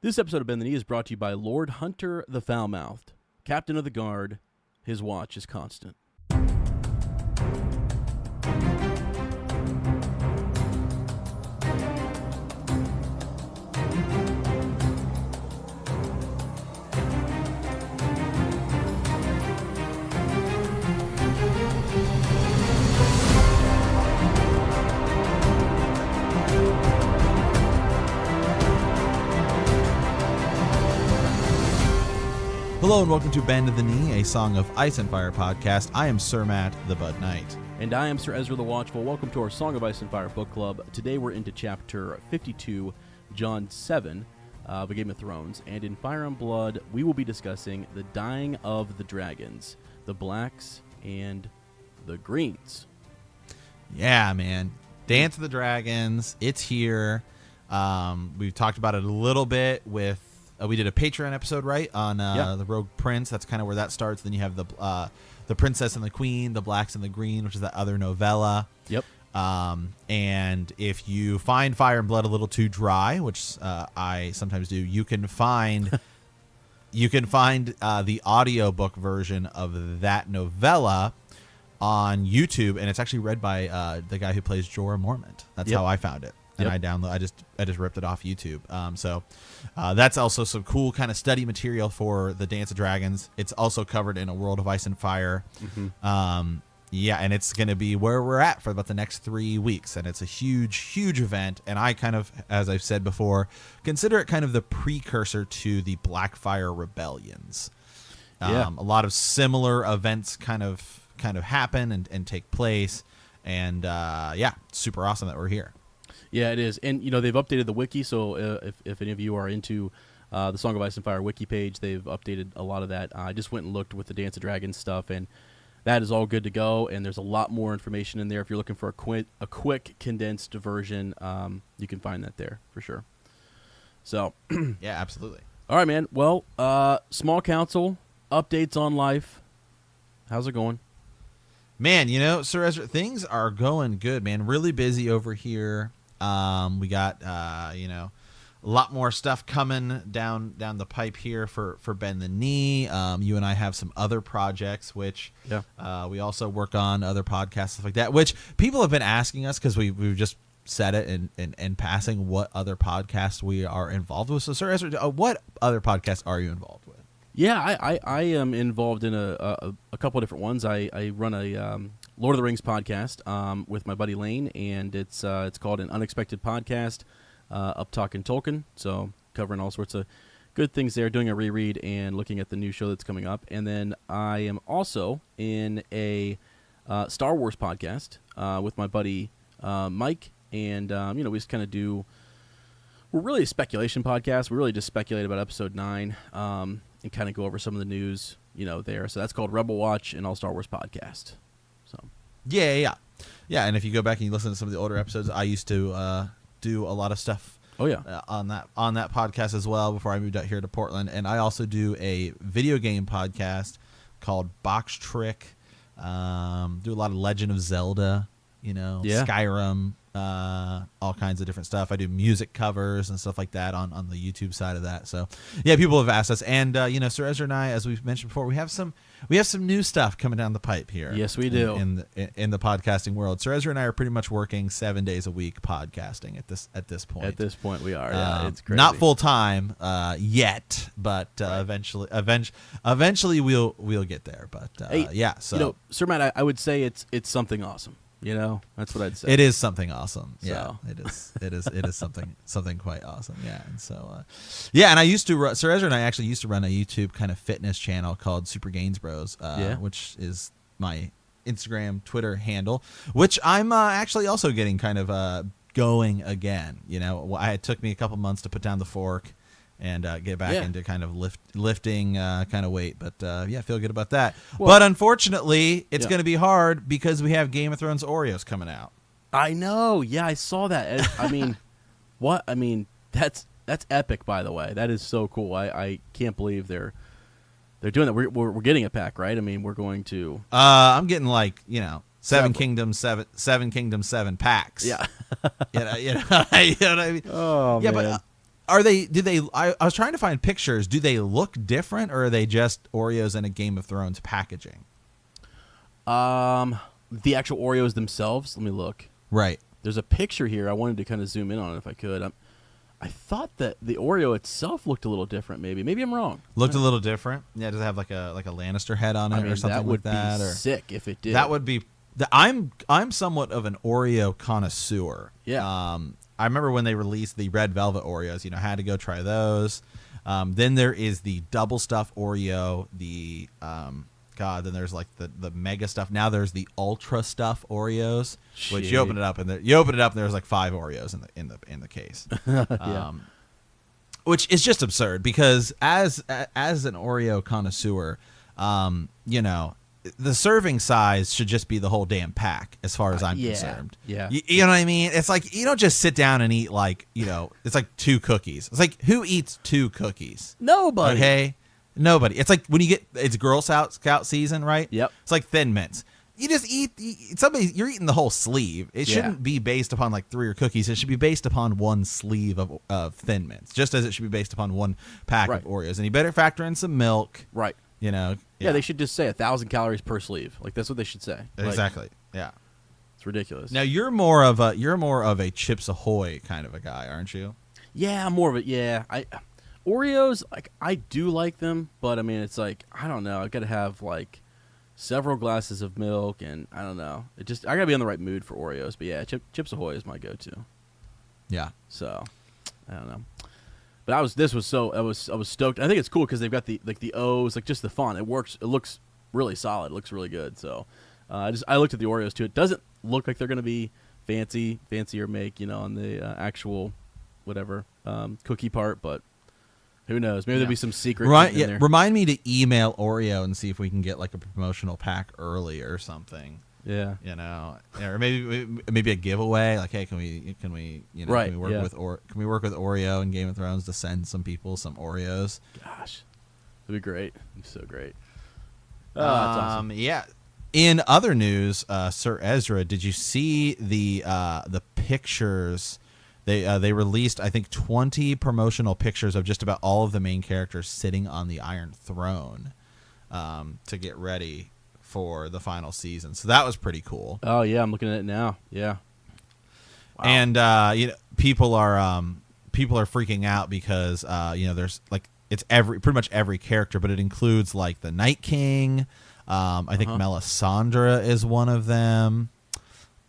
This episode of Bend the Knee is brought to you by Lord Hunter the Foul-Mouthed, Captain of the Guard. His watch is constant. Hello and welcome to Bend the Knee, a Song of Ice and Fire podcast. I am Sir Matt, the Bud Knight. And I am Sir Ezra the Watchful. Welcome to our Song of Ice and Fire book club. Today we're into chapter 52, John 7 of A Game of Thrones. And in Fire and Blood, we will be discussing the dying of the dragons, the blacks and the greens. Yeah, man. Dance of the Dragons. It's here. We've talked about it a little bit with... we did a Patreon episode, right, on the Rogue Prince. That's kind of where that starts. Then you have the Princess and the Queen, the Blacks and the Green, which is that other novella. Yep. And if you find Fire and Blood a little too dry, which I sometimes do, you can find the audiobook version of that novella on YouTube, and it's actually read by the guy who plays Jorah Mormont. That's how I found it. And I just ripped it off YouTube. So that's also some cool kind of study material for the Dance of Dragons. It's also covered in A World of Ice and Fire. Mm-hmm. And it's going to be where we're at for about the next 3 weeks. And it's a huge event. And I kind of, as I've said before, consider it kind of the precursor to the Blackfire rebellions. A lot of similar events kind of happen and take place. And super awesome that we're here. Yeah, it is. And, they've updated the wiki, so if any of you are into the Song of Ice and Fire wiki page, they've updated a lot of that. I just went and looked with the Dance of Dragons stuff, and that is all good to go, and there's a lot more information in there. If you're looking for a quick, condensed version, you can find that there, for sure. So. Yeah, absolutely. All right, man. Well, Small Council, updates on life. How's it going? Man, Sir Ezra, things are going good, man. Really busy over here. We got a lot more stuff coming down the pipe here for Bend the Knee. You and I have some other projects which we also work on, other podcasts, stuff like that, which people have been asking us because we've just said it in passing what other podcasts we are involved with. So Sir Ezra, what other podcasts are you involved with? Yeah, I am involved in a couple of different ones. I run a Lord of the Rings podcast with my buddy Lane, and it's called An Unexpected Podcast, Up Talking Tolkien. So covering all sorts of good things there, doing a reread and looking at the new show that's coming up. And then I am also in a Star Wars podcast with my buddy Mike, and we just kind of do. We're really a speculation podcast. We really just speculate about Episode 9 and kind of go over some of the news, there. So that's called Rebel Watch and All Star Wars Podcast. So yeah. And if you go back and you listen to some of the older episodes, I used to do a lot of stuff. On that podcast as well before I moved out here to Portland. And I also do a video game podcast called Box Trick. Do a lot of Legend of Zelda, Skyrim, all kinds of different stuff. I do music covers and stuff like that on the YouTube side of that. So yeah, people have asked us, and Sir Ezra and I, as we've mentioned before, we have some new stuff coming down the pipe here. Yes, we do. In the podcasting world. Sir Ezra and I are pretty much working 7 days a week podcasting at this point. At this point, we are. Yeah, it's crazy. Not full time yet, but eventually we'll get there. But So Sir Matt, I would say it's something awesome. That's what I'd say. It is something awesome. Yeah, So. it is something quite awesome. Yeah, and so and I used to Sir Ezra and I actually used to run a YouTube kind of fitness channel called Super Gains Bros, which is my Instagram, Twitter handle, which I'm actually also getting kind of going again. It took me a couple months to put down the fork and get back into kind of lifting kind of weight. But I feel good about that. Well, but unfortunately, it's going to be hard because we have Game of Thrones Oreos coming out. I know. Yeah, I saw that. I mean, what? I mean, that's epic, by the way. That is so cool. I can't believe they're doing that. We're getting a pack, right? I mean, we're going to... I'm getting Seven Kingdoms, seven Kingdoms, 7 packs. Yeah. you know what I mean? Oh, yeah, man. But are they? Do they? I was trying to find pictures. Do they look different, or are they just Oreos in a Game of Thrones packaging? The actual Oreos themselves. Let me look. Right. There's a picture here. I wanted to kind of zoom in on it if I could. I thought that the Oreo itself looked a little different. Maybe I'm wrong. Looked a little different. Yeah, does it have like a Lannister head on it or something like that? That would be or sick if it did. That would be. I'm somewhat of an Oreo connoisseur. Yeah. I remember when they released the red velvet Oreos. Had to go try those. Then there is the double stuff Oreo. Then there's like the mega stuff. Now there's the ultra stuff Oreos, which you open it up and there's like 5 Oreos in the case. Yeah. Which is just absurd because as an Oreo connoisseur, the serving size should just be the whole damn pack as far as I'm concerned. Yeah. You know what I mean? It's like you don't just sit down and eat it's like 2 cookies. It's like who eats 2 cookies? Nobody. Okay? Nobody. It's like when it's Girl Scout season, right? Yep. It's like Thin Mints. You just you're eating the whole sleeve. It shouldn't be based upon like 3 cookies. It should be based upon 1 sleeve of Thin Mints, just as it should be based upon 1 pack of Oreos. And you better factor in some milk. Right. Yeah, they should just say 1,000 calories per sleeve. Like that's what they should say. Exactly. Yeah. It's ridiculous. Now you're more of a Chips Ahoy kind of a guy, aren't you? Yeah, I'm more of it. Yeah, Oreos, like I do like them, but I mean it's like I don't know. I got to have like several glasses of milk, and I don't know. I got to be in the right mood for Oreos. But yeah, Chips Ahoy is my go-to. Yeah. So I don't know. But I was stoked. I think it's cool because they've got the O's, like just the font. It works. It looks really solid. It looks really good. So I looked at the Oreos too. It doesn't look like they're going to be fancier make on the actual whatever cookie part, but who knows? Maybe there'll be some secret in there. Remind me to email Oreo and see if we can get like a promotional pack early or something. Yeah. Or maybe a giveaway. Like, hey, can we can we work with Oreo and Game of Thrones to send some people some Oreos? Gosh, that'd be great. It'd be so great. Oh, that's awesome. Yeah. In other news, Sir Ezra, did you see the pictures? They released, I think, 20 promotional pictures of just about all of the main characters sitting on the Iron Throne to get ready for the final season. So that was pretty cool. Oh yeah, I'm looking at it now. Yeah. Wow. And people are freaking out because there's like it's pretty much every character, but it includes like the Night King. I think Melisandre is one of them.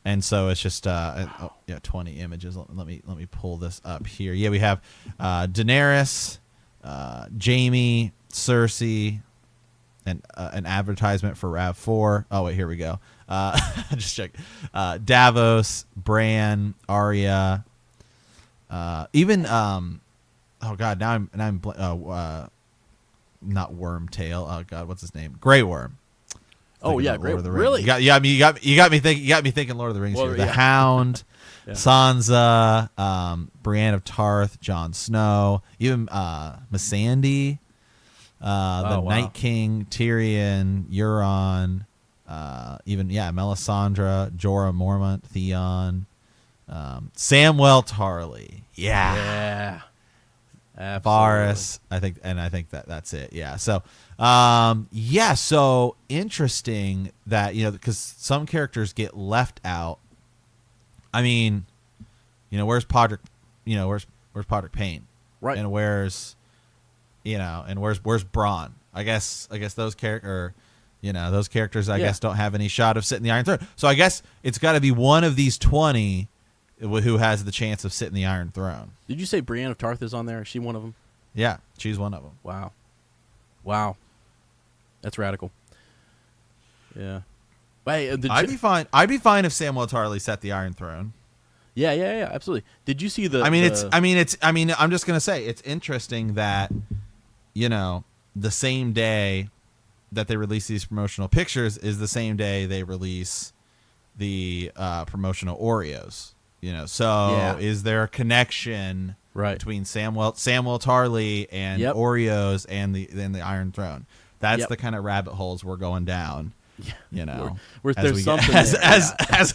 And so it's just 20 images. Let me pull this up here. Yeah, we have Daenerys, Jaime, Cersei, and an advertisement for RAV4. Oh wait, here we go. Just check. Davos, Bran, Arya, even oh god, now I'm not Wormtail. Oh god, what's his name? Grey Worm. Oh yeah, Lord of the Rings. Really? You got me thinking Lord of the Rings here. The Hound, Sansa, Brienne of Tarth, Jon Snow, even Missandei, the Night King, Tyrion, Euron, Melisandre, Jorah Mormont, Theon, Samwell Tarly. Yeah. Absolutely. Varys, I think that's it. Yeah. So, so interesting that, because some characters get left out. I mean, where's Podrick, where's Podrick Payne? Right. And where's Bronn? I guess those characters, I guess don't have any shot of sitting the Iron Throne. So I guess it's got to be one of these 20 who has the chance of sitting the Iron Throne. Did you say Brienne of Tarth is on there? Is she one of them? Yeah, she's one of them. Wow. That's radical. Yeah. Hey, I'd be fine if Samwell Tarly set the Iron Throne. Yeah, absolutely. Did you see the? I'm just gonna say it's interesting that, the same day that they release these promotional pictures is the same day they release the promotional Oreos. Is there a connection between Samwell Tarly and Oreos and the Iron Throne? That's the kind of rabbit holes we're going down. As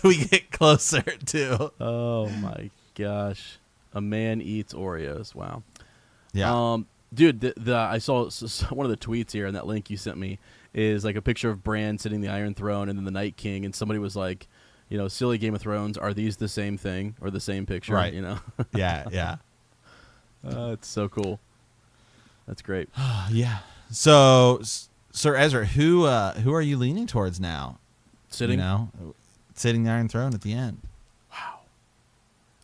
we get closer to. Oh my gosh, a man eats Oreos. Wow. Yeah. Dude, I saw one of the tweets here, and that link you sent me is like a picture of Bran sitting in the Iron Throne and then the Night King, and somebody was like, silly Game of Thrones, are these the same thing or the same picture? Right. Yeah. It's so cool. That's great. Yeah. So, Sir Ezra, who are you leaning towards now? Sitting the Iron Throne at the end. Wow.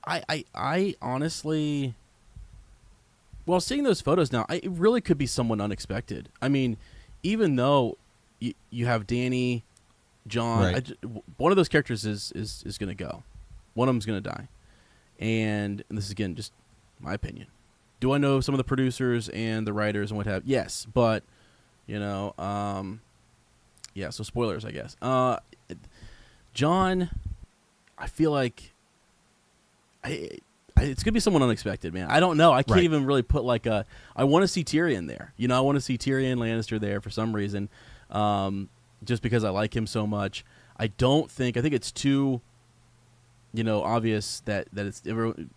I honestly, well, seeing those photos now, it really could be someone unexpected. I mean, even though you have Dany, Jon, right. One of those characters is going to go. One of them's going to die. And this is, again, just my opinion. Do I know some of the producers and the writers and what have? Yes, but, so spoilers, I guess. Jon, I feel like it's going to be someone unexpected, man. I don't know. I can't even really put I want to see Tyrion there. I want to see Tyrion Lannister there for some reason, just because I like him so much. I think it's too, obvious that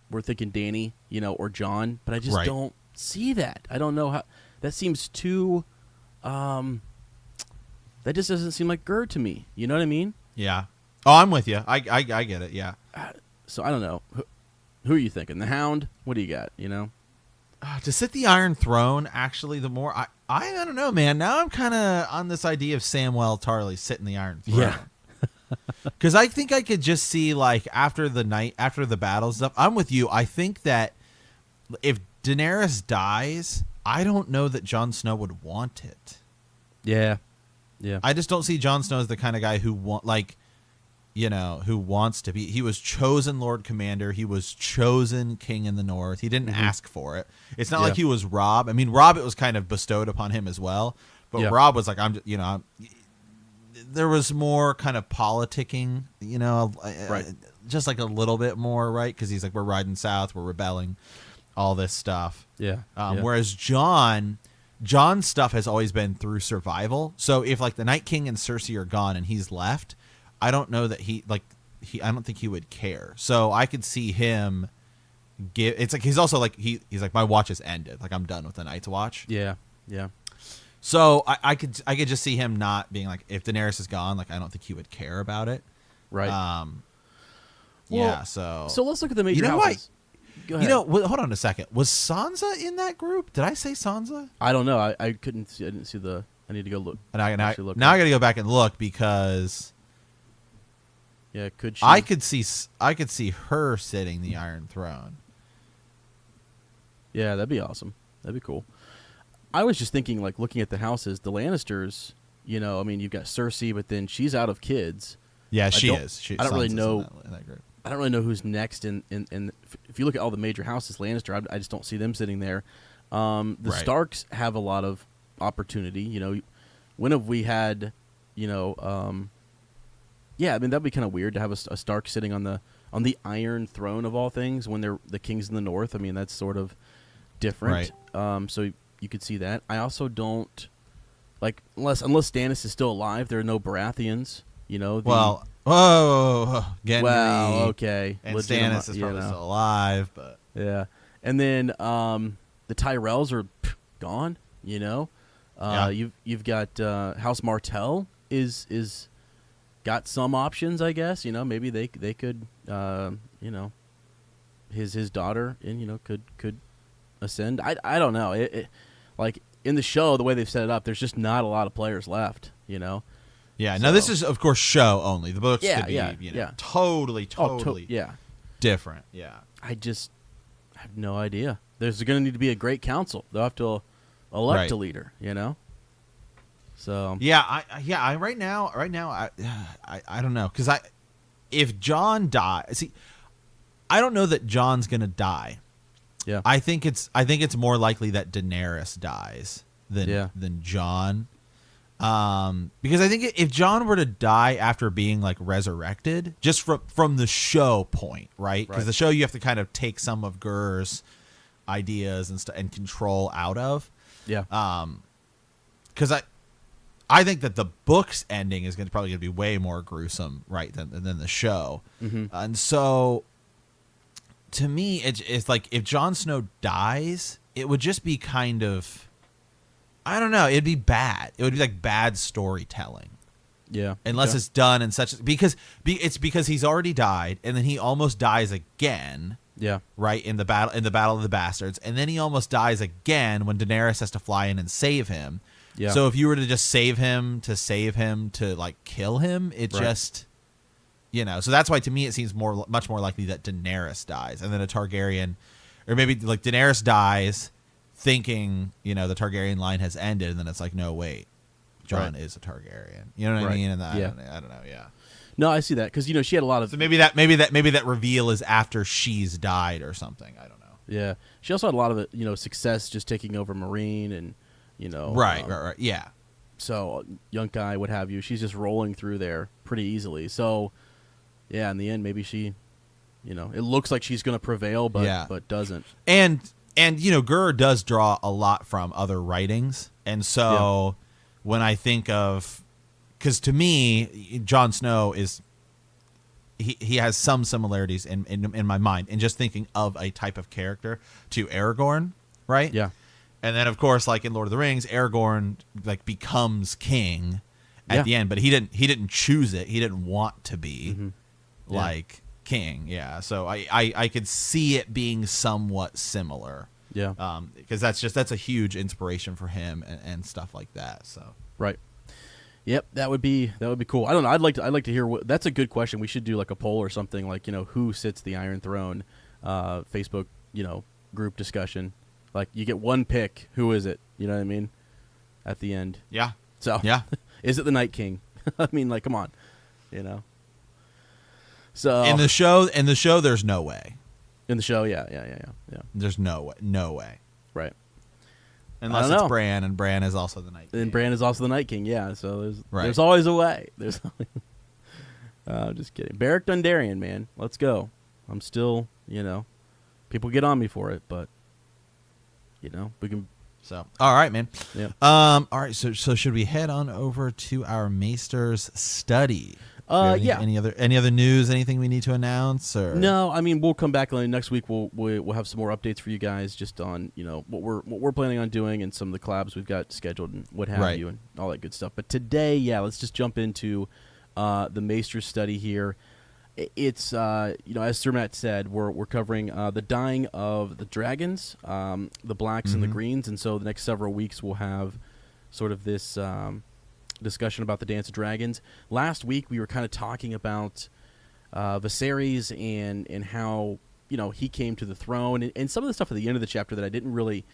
we're thinking Dany, or Jon, but I just don't see that. I don't know how. That seems too, that just doesn't seem like Gerd to me. You know what I mean? Yeah. Oh, I'm with you. I get it. Yeah. So I don't know. Who are you thinking? The Hound? What do you got? To sit the Iron Throne, actually, the more I don't know, man. Now I'm kind of on this idea of Samwell Tarly sitting the Iron Throne. Yeah. Because I think I could just see, after the battle stuff. I'm with you. I think that if Daenerys dies, I don't know that Jon Snow would want it. Yeah. I just don't see Jon Snow as the kind of guy who who wants to be. He was chosen Lord Commander. He was chosen King in the North. He didn't ask for it. It's not like he was Robb. I mean, Robb, it was kind of bestowed upon him as well. But Robb was like, there was more kind of politicking, just like a little bit more, right? Because he's like, we're riding south, we're rebelling, all this stuff. Yeah. Whereas Jon's stuff has always been through survival. So if the Night King and Cersei are gone and he's left, I don't know that I don't think he would care. So I could see him it's like he's also he's like, my watch has ended. I'm done with the Night's Watch. Yeah. So I could just see him not being if Daenerys is gone, I don't think he would care about it. Right. So let's look at the major houses. Go ahead. Hold on a second. Was Sansa in that group? Did I say Sansa? I don't know. I couldn't see. I didn't see I need to go look. And now I got to go back and look because. Yeah, could she? I could see her sitting the Iron Throne. Yeah, that'd be awesome. That'd be cool. I was just thinking, looking at the houses, the Lannisters. You've got Cersei, but then she's out of kids. Yeah, she is. I don't really know. In that group. I don't really know who's next. In if you look at all the major houses, Lannister, I just don't see them sitting there. The Starks have a lot of opportunity. When have we had? Yeah, I mean that'd be kind of weird to have a Stark sitting on the Iron Throne of all things when they're the kings in the North. I mean that's sort of different. Right. So you could see that. I also don't unless Stannis is still alive, there are no Baratheons. Gendry. Okay. And Stannis is probably still alive, but yeah. And then the Tyrells are gone. You've got House Martell is got some options, I guess. Maybe they could his daughter could ascend. I don't know. It in the show, the way they've set it up, there's just not a lot of players left. Yeah. So. Now this is of course show only. The books could be totally different. Yeah. I have no idea. There's going to need to be a great council. They'll have to elect a leader. So I right now I don't know because if Jon dies, I don't know that Jon's gonna die. Yeah, I think it's more likely that Daenerys dies than Jon, because I think if Jon were to die after being resurrected, just from the show point, right? Because the show you have to kind of take some of Gur's ideas and control out of, because I think that the book's ending is probably going to be way more gruesome, right, than the show. And so, to me, it's if Jon Snow dies, it would just be kind of, I don't know, it'd be bad. It would be like bad storytelling. Yeah. Unless it's done in such, because he's already died, and then he almost dies again. Yeah. Right, in the battle of the bastards, and then he almost dies again when Daenerys has to fly in and save him. Yeah. So if you were to just save him to like kill him, it just, so that's why to me it seems much more likely that Daenerys dies, and then a Targaryen, or maybe like Daenerys dies thinking, the Targaryen line has ended, and then it's like, no, wait, Jon is a Targaryen. You know what I mean? And I don't know. Yeah. No, I see that because she had a lot of. So maybe that reveal is after she's died or something. I don't know. Yeah, she also had a lot of success just taking over Marine and right. Yeah. So young guy, what have you? She's just rolling through there pretty easily. So yeah, in the end, maybe she, it looks like she's going to prevail, but doesn't. And Gur does draw a lot from other writings, and so when I think of. Because to me, Jon Snow is he has some similarities in my mind, and just thinking of a type of character to Aragorn, right? Yeah. And then of course, like in Lord of the Rings, Aragorn like becomes king at the end, but he didn't choose it. He didn't want to be like king. Yeah. So I could see it being somewhat similar. Yeah. Because that's a huge inspiration for him and stuff like that. So right. Yep, that would be cool. I don't know. I'd like to hear what. That's a good question. We should do like a poll or something, like who sits the Iron Throne, Facebook group discussion. Like you get one pick. Who is it? You know what I mean? At the end. Yeah. So is it the Night King? I mean, like, come on, So in the show, there's no way. In the show, yeah. There's no way. Right. Unless it's Bran, and Bran is also the Night King. And Bran is also the Night King, yeah. So there's always a way. There's just kidding. Beric Dondarrion, man. Let's go. I'm still, people get on me for it, but, we can. So, all right, man. Yeah. All right, so should we head on over to our Maester's study? Yeah. Any other news? Anything we need to announce? Or no, I mean we'll come back next week. We'll have some more updates for you guys, just on what we're planning on doing and some of the collabs we've got scheduled and what have you and all that good stuff. But today, let's just jump into the Maester's study here. It's as Sir Matt said, we're covering the dying of the dragons, the blacks and the greens, and so the next several weeks we'll have sort of this. Discussion about the Dance of Dragons. Last week we were kind of talking about Viserys and how he came to the throne and some of the stuff at the end of the chapter that I didn't really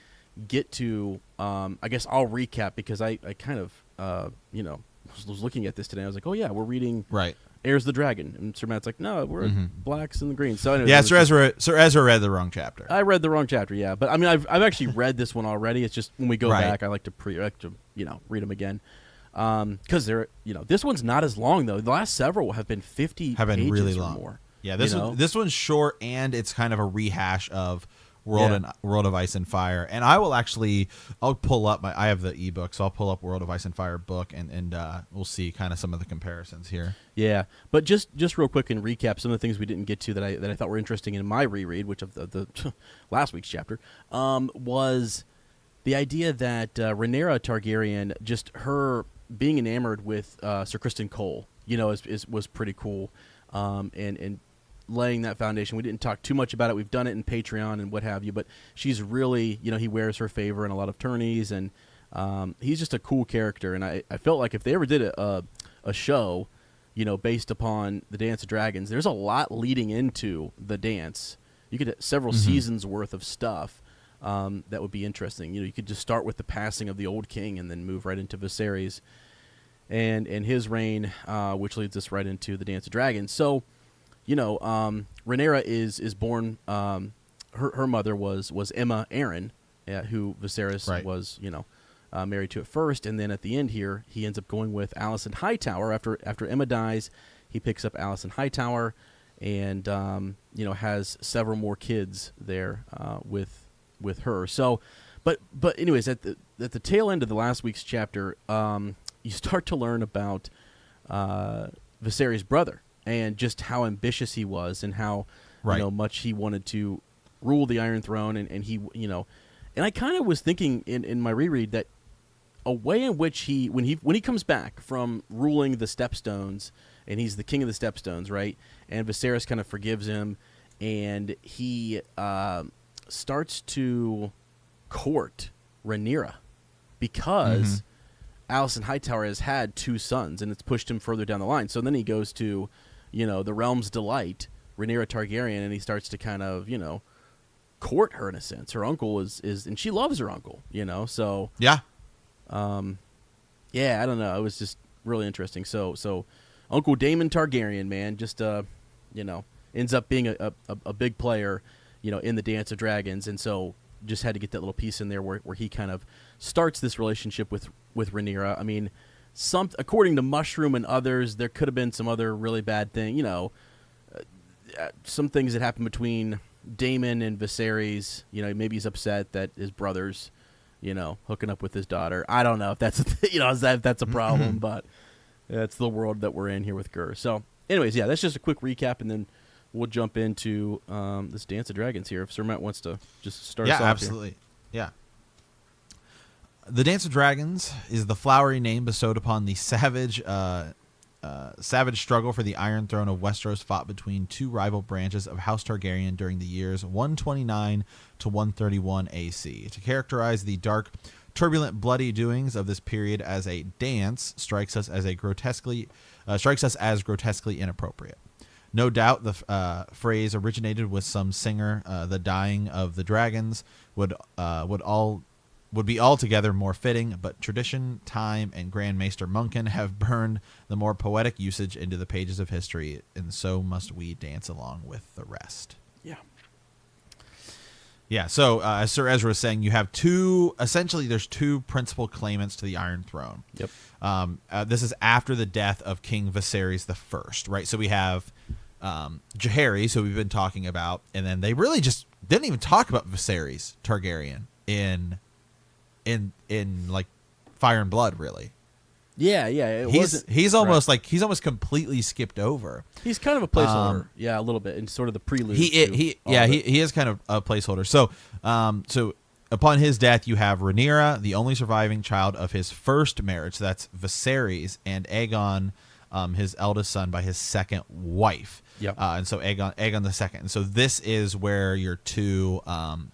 get to. I guess I'll recap because I kind of was looking at this today. I was like, oh yeah, we're reading Heirs of the Dragon, and Sir Matt's like, no, we're blacks and the greens. So anyways, Sir Ezra read the wrong chapter. I read the wrong chapter, yeah, but I mean I've actually read this one already. It's just when we go back, I like to read them again. Because they're this one's not as long though. The last several have been 50 pages really or long. more. Yeah, this one's short, and it's kind of a rehash of World of Ice and Fire. And I'll pull up I have the ebook, so I'll pull up World of Ice and Fire book, and we'll see kind of some of the comparisons here. Yeah, but just real quick and recap some of the things we didn't get to that I thought were interesting in my reread, which of the last week's chapter, was the idea that Rhaenyra Targaryen, just her being enamored with Sir Criston Cole, was pretty cool, and laying that foundation. We didn't talk too much about it. We've done it in Patreon and what have you, but she's really, he wears her favor in a lot of tourneys, and he's just a cool character. And I felt like if they ever did a show, based upon the Dance of Dragons, there's a lot leading into the dance. You could have several seasons worth of stuff. That would be interesting. You could just start with the passing of the old king and then move right into Viserys and his reign, which leads us right into the Dance of Dragons. So, Rhaenyra is born. Her mother was Emma Arryn, who Viserys was married to at first, and then at the end here he ends up going with Alicent Hightower. After Emma dies, he picks up Alicent Hightower, and has several more kids there with her. So, but anyways, at the tail end of the last week's chapter, you start to learn about Viserys' brother and just how ambitious he was and how much he wanted to rule the Iron Throne, and he And I kind of was thinking in my reread that a way in which when he comes back from ruling the Stepstones, and he's the king of the Stepstones, right? And Viserys kind of forgives him, and he starts to court Rhaenyra because Alicent Hightower has had 2 sons, and it's pushed him further down the line. So then he goes to, the Realm's Delight, Rhaenyra Targaryen, and he starts to kind of, court her in a sense. Her uncle is and she loves her uncle, so Yeah. yeah, I don't know. It was just really interesting. So Uncle Daemon Targaryen, man, just ends up being a big player, in the Dance of Dragons, and so just had to get that little piece in there where he kind of starts this relationship with Rhaenyra. I mean, according to Mushroom and others, there could have been some other really bad thing, some things that happened between Daemon and Viserys. Maybe he's upset that his brother's, hooking up with his daughter. I don't know if that's if that's a problem, but that's the world that we're in here with Gur. So, anyways, yeah, that's just a quick recap, and then we'll jump into this Dance of Dragons here. If Sir Matt wants to just start us off. Yeah, absolutely. Yeah. The Dance of Dragons is the flowery name bestowed upon the savage struggle for the Iron Throne of Westeros fought between 2 rival branches of House Targaryen during the years 129 to 131 AC. To characterize the dark, turbulent, bloody doings of this period as a dance strikes us as grotesquely inappropriate. No doubt the phrase originated with some singer. The dying of the dragons would be altogether more fitting, but tradition, time, and Grand Maester Munkin have burned the more poetic usage into the pages of history, and so must we dance along with the rest. Yeah. Yeah, so as Sir Ezra was saying, you have there's 2 principal claimants to the Iron Throne. Yep. This is after the death of King Viserys I, right? So we have Jaehaerys, who we've been talking about, and then they really just didn't even talk about Viserys Targaryen in like Fire and Blood, really. Yeah. He's almost completely skipped over. He's kind of a placeholder, a little bit, in sort of the prelude. He is kind of a placeholder. So upon his death, you have Rhaenyra, the only surviving child of his first marriage. So that's Viserys, and Aegon, his eldest son by his second wife. Yep. And so Aegon the second. And so this is where your 2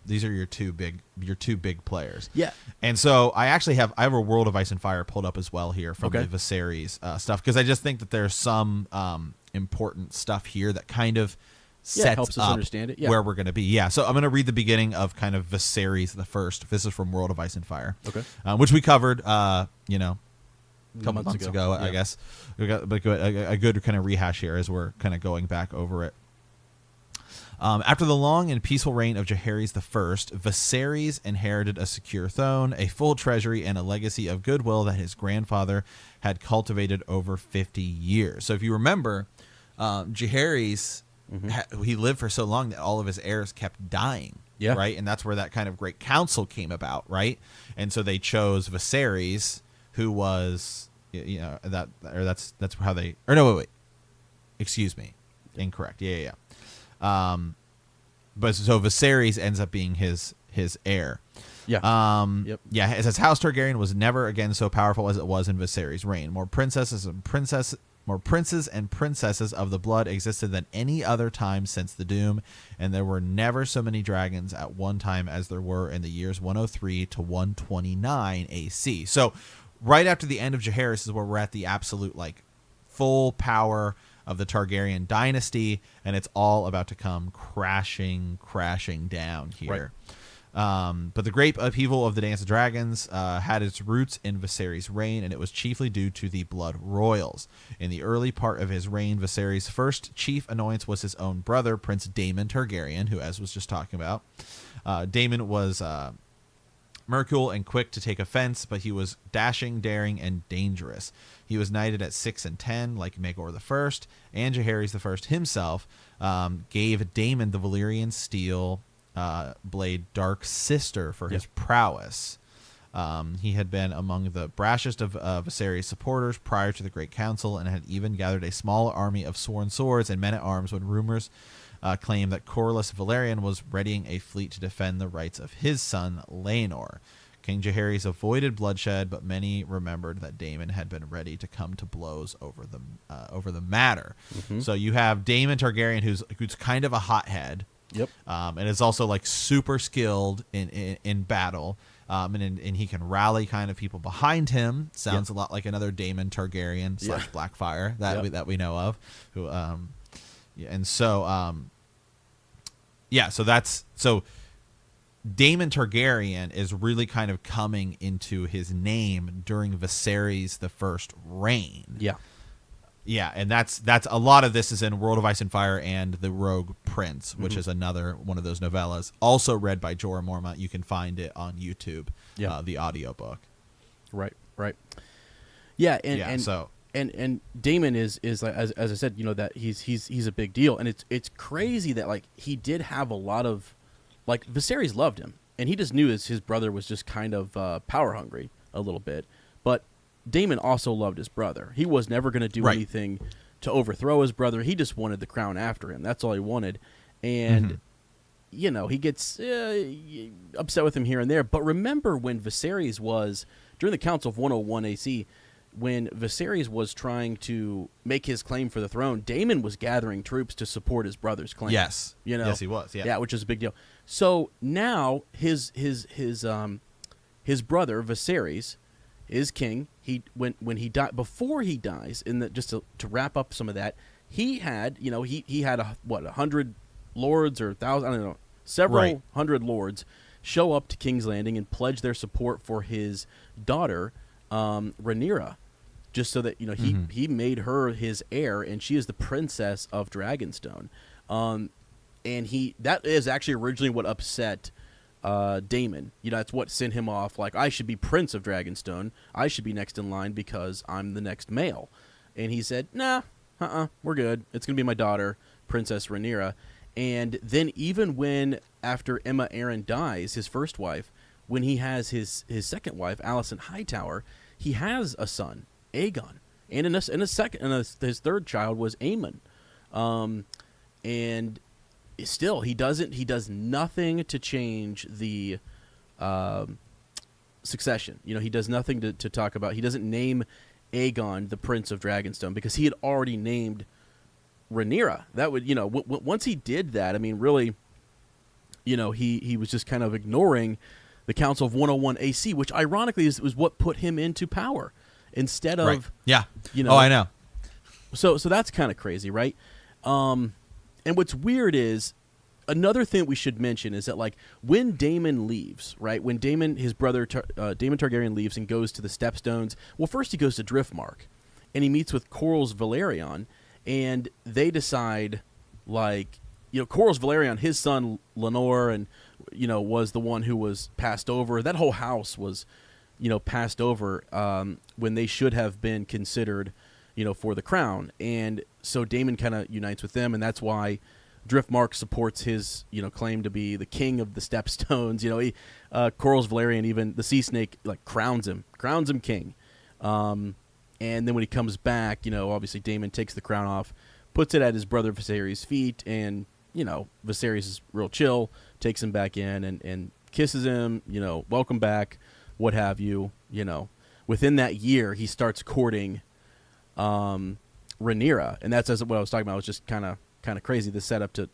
these are your two big players. Yeah. And so I have a World of Ice and Fire pulled up as well here from the Viserys stuff, because I just think that there's some important stuff here that kind of helps us understand it. Yeah. Where we're going to be. Yeah. So I'm going to read the beginning of kind of Viserys the First. This is from World of Ice and Fire. Okay. Which we covered, a couple months ago, I guess. We got a good kind of rehash here as we're kind of going back over it. After the long and peaceful reign of Jaehaerys I, Viserys inherited a secure throne, a full treasury, and a legacy of goodwill that his grandfather had cultivated over 50 years. So if you remember, Jaehaerys, he lived for so long that all of his heirs kept dying. Yeah. Right? And that's where that kind of great council came about, right? And so they chose Viserys, who was, that's how they, or no, wait, excuse me, incorrect. Yeah. But so Viserys ends up being his heir. Yeah. Yep. Yeah. It says House Targaryen was never again so powerful as it was in Viserys' reign. More princes and princesses of the blood existed than any other time since the Doom, and there were never so many dragons at one time as there were in the years 103 to 129 AC. So right after the end of Jaehaerys is where we're at the absolute full power of the Targaryen dynasty, and it's all about to come crashing down here. Right. But the great upheaval of the Dance of Dragons had its roots in Viserys' reign, and it was chiefly due to the Blood Royals. In the early part of his reign, Viserys' first chief annoyance was his own brother, Prince Daemon Targaryen, who, as was just talking about, Daemon was mercurial and quick to take offense, but he was dashing, daring, and dangerous. He was knighted at 6 and 10, like Maegor I, and Jaehaerys I himself gave Daemon the Valyrian steel blade Dark Sister for his prowess. He had been among the brashest of Viserys' supporters prior to the Great Council, and had even gathered a small army of sworn swords and men-at-arms when rumors claimed that Corlys Velaryon was readying a fleet to defend the rights of his son Laenor. King Jaehaerys avoided bloodshed, but many remembered that Daemon had been ready to come to blows over the matter. Mm-hmm. So you have Daemon Targaryen, who's kind of a hothead. Yep. And is also like super skilled in battle. And he can rally kind of people behind him. Sounds a lot like another Daemon Targaryen / Blackfyre that we know of. Who so Daemon Targaryen is really kind of coming into his name during Viserys the First reign. Yeah. Yeah, and that's a lot of this is in World of Ice and Fire and The Rogue Prince, which is another one of those novellas, also read by Jorah Mormont. You can find it on YouTube, the audiobook. Right. Yeah, and Daemon is like, as I said, you know, that he's a big deal, and it's crazy that like he did have a lot of, like, Viserys loved him, and he just knew his brother was just kind of power hungry a little bit, but Daemon also loved his brother. He was never going to do anything to overthrow his brother. He just wanted the crown after him. That's all he wanted. And, you know, he gets upset with him here and there. But remember when Viserys was, during the Council of 101 AC, when Viserys was trying to make his claim for the throne, Daemon was gathering troops to support his brother's claim. Yes. You know? Yes, he was. Yeah, which is a big deal. So now his brother, Viserys, is king. When he died, before he dies, just to wrap up some of that, he had 100 lords or 1,000, I don't know, several hundred lords show up to King's Landing and pledge their support for his daughter, Rhaenyra, just so that he made her his heir, and she is the princess of Dragonstone. And that is actually originally what upset Daemon. You know, that's what sent him off. Like, I should be Prince of Dragonstone. I should be next in line because I'm the next male. And he said, nah, we're good. It's going to be my daughter, Princess Rhaenyra. And then even when, after Aemma Arryn dies, his first wife, when he has his second wife, Alicent Hightower, he has a son, Aegon. And his third child was Aemon. And still, he does nothing to change the succession. You know, he does nothing to talk about. He doesn't name Aegon the Prince of Dragonstone because he had already named Rhaenyra. That would, once he did that, I mean, really, he was just kind of ignoring the Council of 101 AC, which ironically is what put him into power instead of, I know. So that's kind of crazy, right? And what's weird is, another thing we should mention is that, like, when Daemon leaves, right? When his brother, Daemon Targaryen leaves and goes to the Stepstones, well, first he goes to Driftmark, and he meets with Corlys Velaryon, and they decide, like, Corlys Velaryon, his son Lenore, and, was the one who was passed over. That whole house was, passed over when they should have been considered, for the crown. And so Daemon kind of unites with them, and that's why Driftmark supports his, claim to be the king of the Stepstones. Corlys Velaryon, even the Sea Snake, like, crowns him king. And then when he comes back, obviously Daemon takes the crown off, puts it at his brother Viserys' feet, and, Viserys is real chill, takes him back in and kisses him, welcome back, what have you, Within that year, he starts courting Rhaenyra, and that's what I was talking about. It was just kind of crazy, the setup to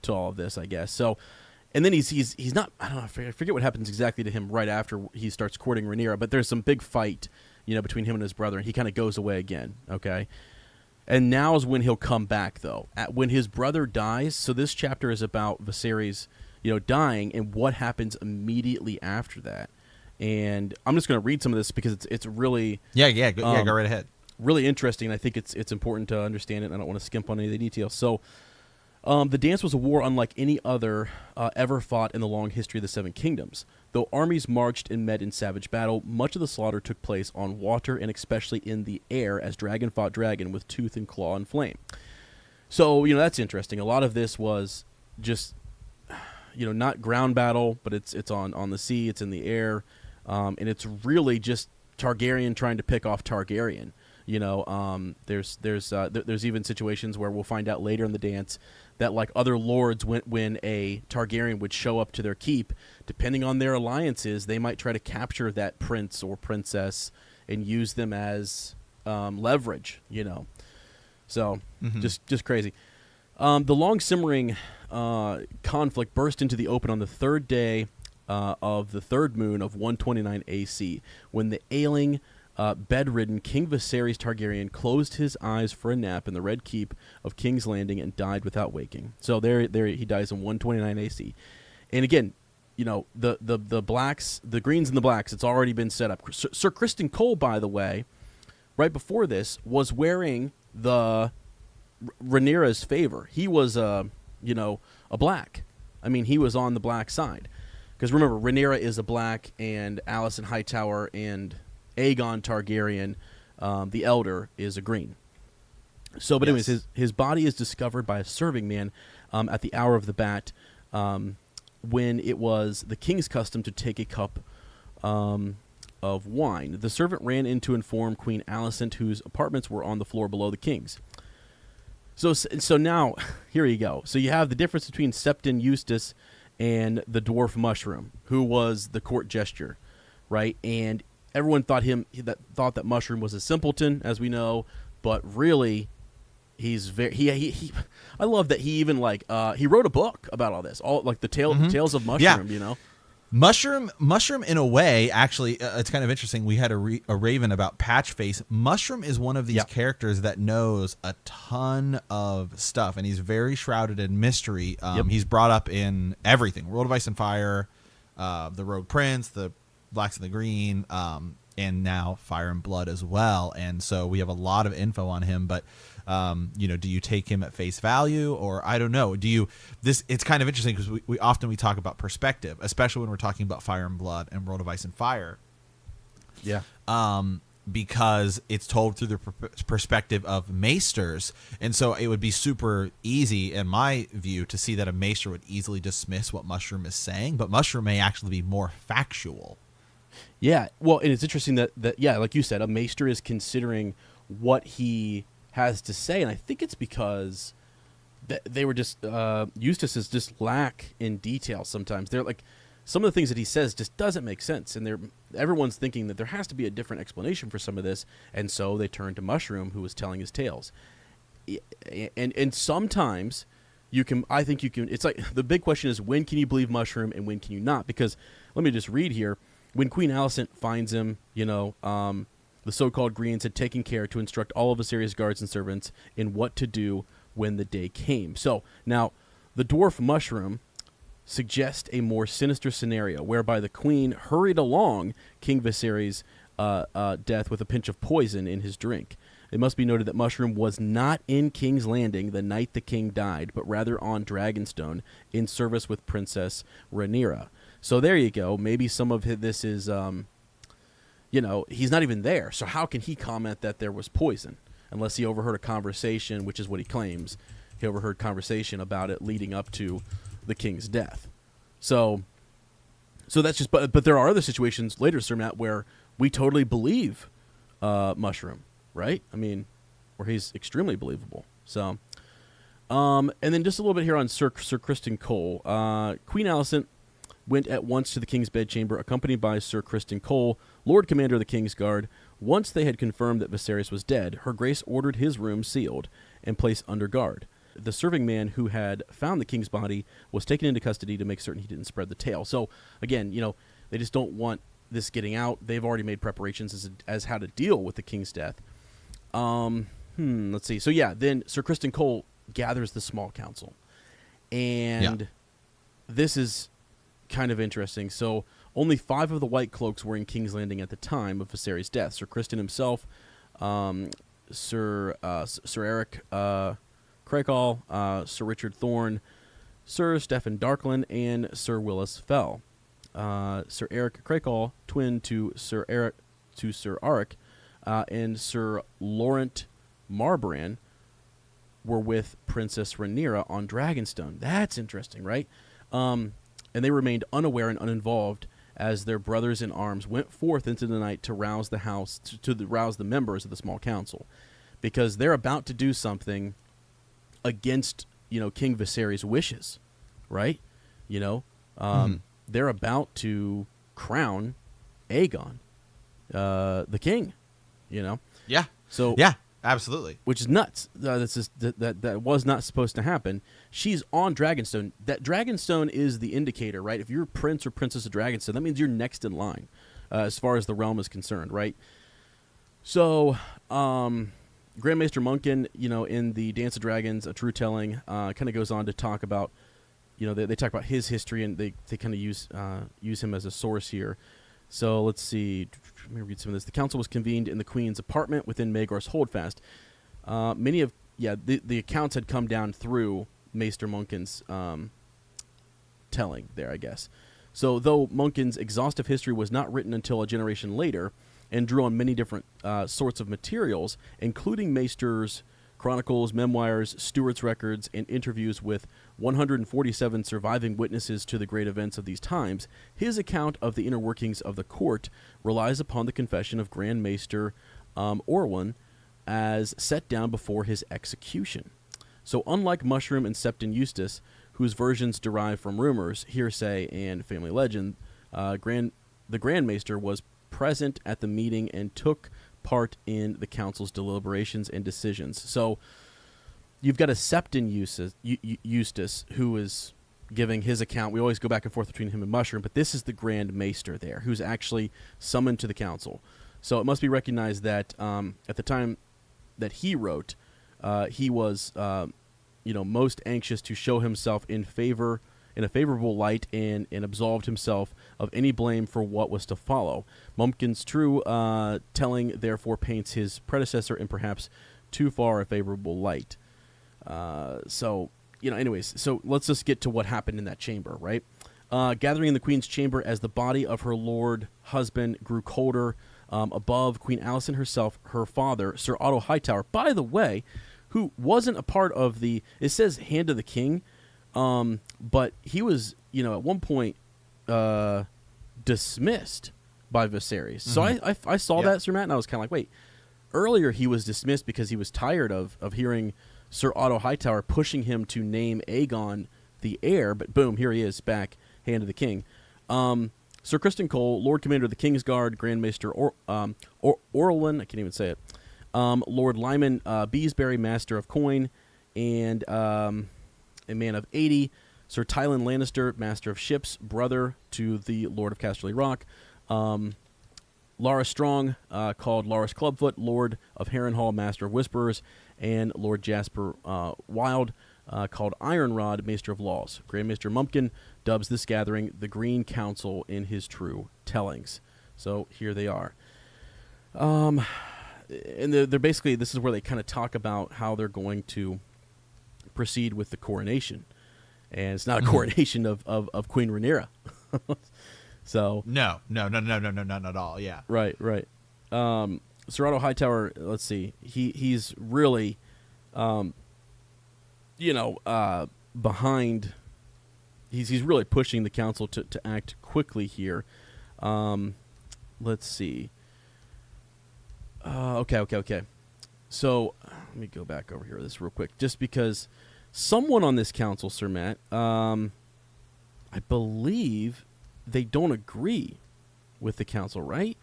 all of this, I guess. So, and then he's not, I don't know, I forget what happens exactly to him right after he starts courting Rhaenyra, but there's some big fight, between him and his brother, and he kind of goes away again, okay? And now is when he'll come back, though. When his brother dies, so this chapter is about Viserys, dying, and what happens immediately after that. And I'm just going to read some of this because it's really... Go right ahead. Really interesting. I think it's important to understand it, and I don't want to skimp on any of the details. So, the dance was a war unlike any other ever fought in the long history of the Seven Kingdoms. Though armies marched and met in savage battle, much of the slaughter took place on water and especially in the air as dragon fought dragon with tooth and claw and flame. So, that's interesting. A lot of this was just, not ground battle, but it's on the sea, it's in the air, and it's really just Targaryen trying to pick off Targaryen. There's even situations where we'll find out later in the dance that like other lords, when a Targaryen would show up to their keep, depending on their alliances, they might try to capture that prince or princess and use them as leverage. So just crazy. The long simmering conflict burst into the open on the third day of the third moon of 129 AC, when the ailing, bedridden King Viserys Targaryen closed his eyes for a nap in the Red Keep of King's Landing and died without waking. So there he dies in 129 AC. And again, the blacks, the greens and the blacks, it's already been set up. Sir Criston Cole, by the way, right before this, was wearing the Rhaenyra's favor. He was a black. I mean, he was on the black side. Because remember, Rhaenyra is a black, and Alicent Hightower and Aegon Targaryen, the elder, is a green. So, but anyways, his body is discovered by a serving man at the hour of the bat, when it was the king's custom to take a cup of wine. The servant ran in to inform Queen Alicent, whose apartments were on the floor below the king's. So now, here you go. So you have the difference between Septon Eustace and the dwarf Mushroom, who was the court gesture, right? And everyone thought that Mushroom was a simpleton, as we know, but really, he's very. He I love that he even he wrote a book about all this, all like the tales of Mushroom. Yeah. Mushroom, in a way, actually, it's kind of interesting. We had a raven about Patchface. Mushroom is one of these characters that knows a ton of stuff, and he's very shrouded in mystery. He's brought up in everything: World of Ice and Fire, the Rogue Prince, the Blacks and the Green, and now Fire and Blood as well. And so we have a lot of info on him, but do you take him at face value, or I don't know? It's kind of interesting because we often talk about perspective, especially when we're talking about Fire and Blood and World of Ice and Fire. Yeah. Because it's told through the perspective of maesters. And so it would be super easy, in my view, to see that a maester would easily dismiss what Mushroom is saying, but Mushroom may actually be more factual. Yeah. Well, and it's interesting that like you said, a maester is considering what he has to say, and I think it's because they were just Eustace's just lack in detail sometimes. They're like, some of the things that he says just doesn't make sense, and everyone's thinking that there has to be a different explanation for some of this, and so they turn to Mushroom, who was telling his tales. And sometimes I think you can. It's like the big question is, when can you believe Mushroom and when can you not? Because let me just read here. When Queen Alicent finds him, the so-called Greens had taken care to instruct all of Viserys' guards and servants in what to do when the day came. So now, the dwarf Mushroom suggests a more sinister scenario whereby the queen hurried along King Viserys' death with a pinch of poison in his drink. It must be noted that Mushroom was not in King's Landing the night the king died, but rather on Dragonstone in service with Princess Rhaenyra. So there you go. Maybe some of this is... he's not even there. So how can he comment that there was poison? Unless he overheard a conversation, which is what he claims. He overheard conversation about it leading up to the king's death. So that's just, but there are other situations later, Sir Matt, where we totally believe Mushroom, right? I mean, where he's extremely believable. So, and then just a little bit here on Sir Criston Cole. Queen Alicent went at once to the king's bedchamber, accompanied by Sir Criston Cole, Lord Commander of the King's Guard. Once they had confirmed that Viserys was dead, Her Grace ordered his room sealed and placed under guard. The serving man who had found the king's body was taken into custody to make certain he didn't spread the tale. So, again, they just don't want this getting out. They've already made preparations as how to deal with the king's death. Let's see. So, then Sir Criston Cole gathers the small council. And this is kind of interesting. So only 5 of the White Cloaks were in King's Landing at the time of Viserys' death. Sir Criston himself, Sir Eric Crakehall, Sir Richard Thorne, Sir Stephen Darkland, and Sir Willis Fell. Sir Eric Crakehall, twin to Sir Auric, and Sir Laurent Marbrand were with Princess Rhaenyra on Dragonstone. That's interesting, right? And they remained unaware and uninvolved as their brothers in arms went forth into the night to rouse the house, rouse the members of the small council, because they're about to do something against, King Viserys' wishes, right? They're about to crown Aegon, the king, Yeah. So yeah, absolutely. which is nuts. That's just, that was not supposed to happen. She's on Dragonstone. That Dragonstone is the indicator, right? If you're prince or princess of Dragonstone, that means you're next in line, as far as the realm is concerned, right? So, Grand Maester Munkin, in the Dance of Dragons, A True Telling, kind of goes on to talk about, they talk about his history, and they kind of use him as a source here. So let's see. Let me read some of this. The council was convened in the Queen's apartment within Maegor's Holdfast. The accounts had come down through Maester Munkin's telling there, I guess. So though Munkin's exhaustive history was not written until a generation later, and drew on many different sorts of materials, including Maester's chronicles, memoirs, Stewart's records, and interviews with 147 surviving witnesses to the great events of these times, his account of the inner workings of the court relies upon the confession of Grand Maester Orwin as set down before his execution. So unlike Mushroom and Septon Eustace, whose versions derive from rumors, hearsay, and family legend, the Grand Maester was present at the meeting and took part in the council's deliberations and decisions. So you've got a Septon Eustace who is giving his account. We always go back and forth between him and Mushroom, but this is the Grand Maester there who's actually summoned to the council. So it must be recognized that at the time that he wrote, he was most anxious to show himself in a favorable light and absolved himself of any blame for what was to follow. Munkin's true telling therefore paints his predecessor in perhaps too far a favorable light. Anyways, so let's just get to what happened in that chamber, right? Gathering in the Queen's chamber as the body of her lord husband grew colder, above Queen Alicent herself, her father, Sir Otto Hightower, by the way, who wasn't a part of it says Hand of the King, but he was, at one point, dismissed by Viserys. Mm-hmm. So I saw that, Sir Matt, and I was kind of like, wait. Earlier he was dismissed because he was tired of hearing Sir Otto Hightower pushing him to name Aegon the heir, but boom, here he is back, Hand of the King. Sir Criston Cole, Lord Commander of the Kingsguard, Grand Maester Orlin, I can't even say it, Lord Lyman Beesbury, Master of Coin, and a man of 80, Sir Tylan Lannister, Master of Ships, brother to the Lord of Casterly Rock, Larys Strong, called Larys Clubfoot, Lord of Harrenhal, Master of Whisperers, and Lord Jasper Wild, called Ironrod, Maester of Laws. Grand Maester Mumpkin dubs this gathering the Green Council in his true tellings. So here they are. And they're basically, this is where they kind of talk about how they're going to proceed with the coronation. And it's not a coronation of Queen Rhaenyra. So no, not at all. Yeah. Right. Sir Otto Hightower, let's see. He's really behind. He's really pushing the council to act quickly here. Let's see. Okay. So let me go back over here this real quick, just because someone on this council, Sir Matt, I believe they don't agree with the council, right?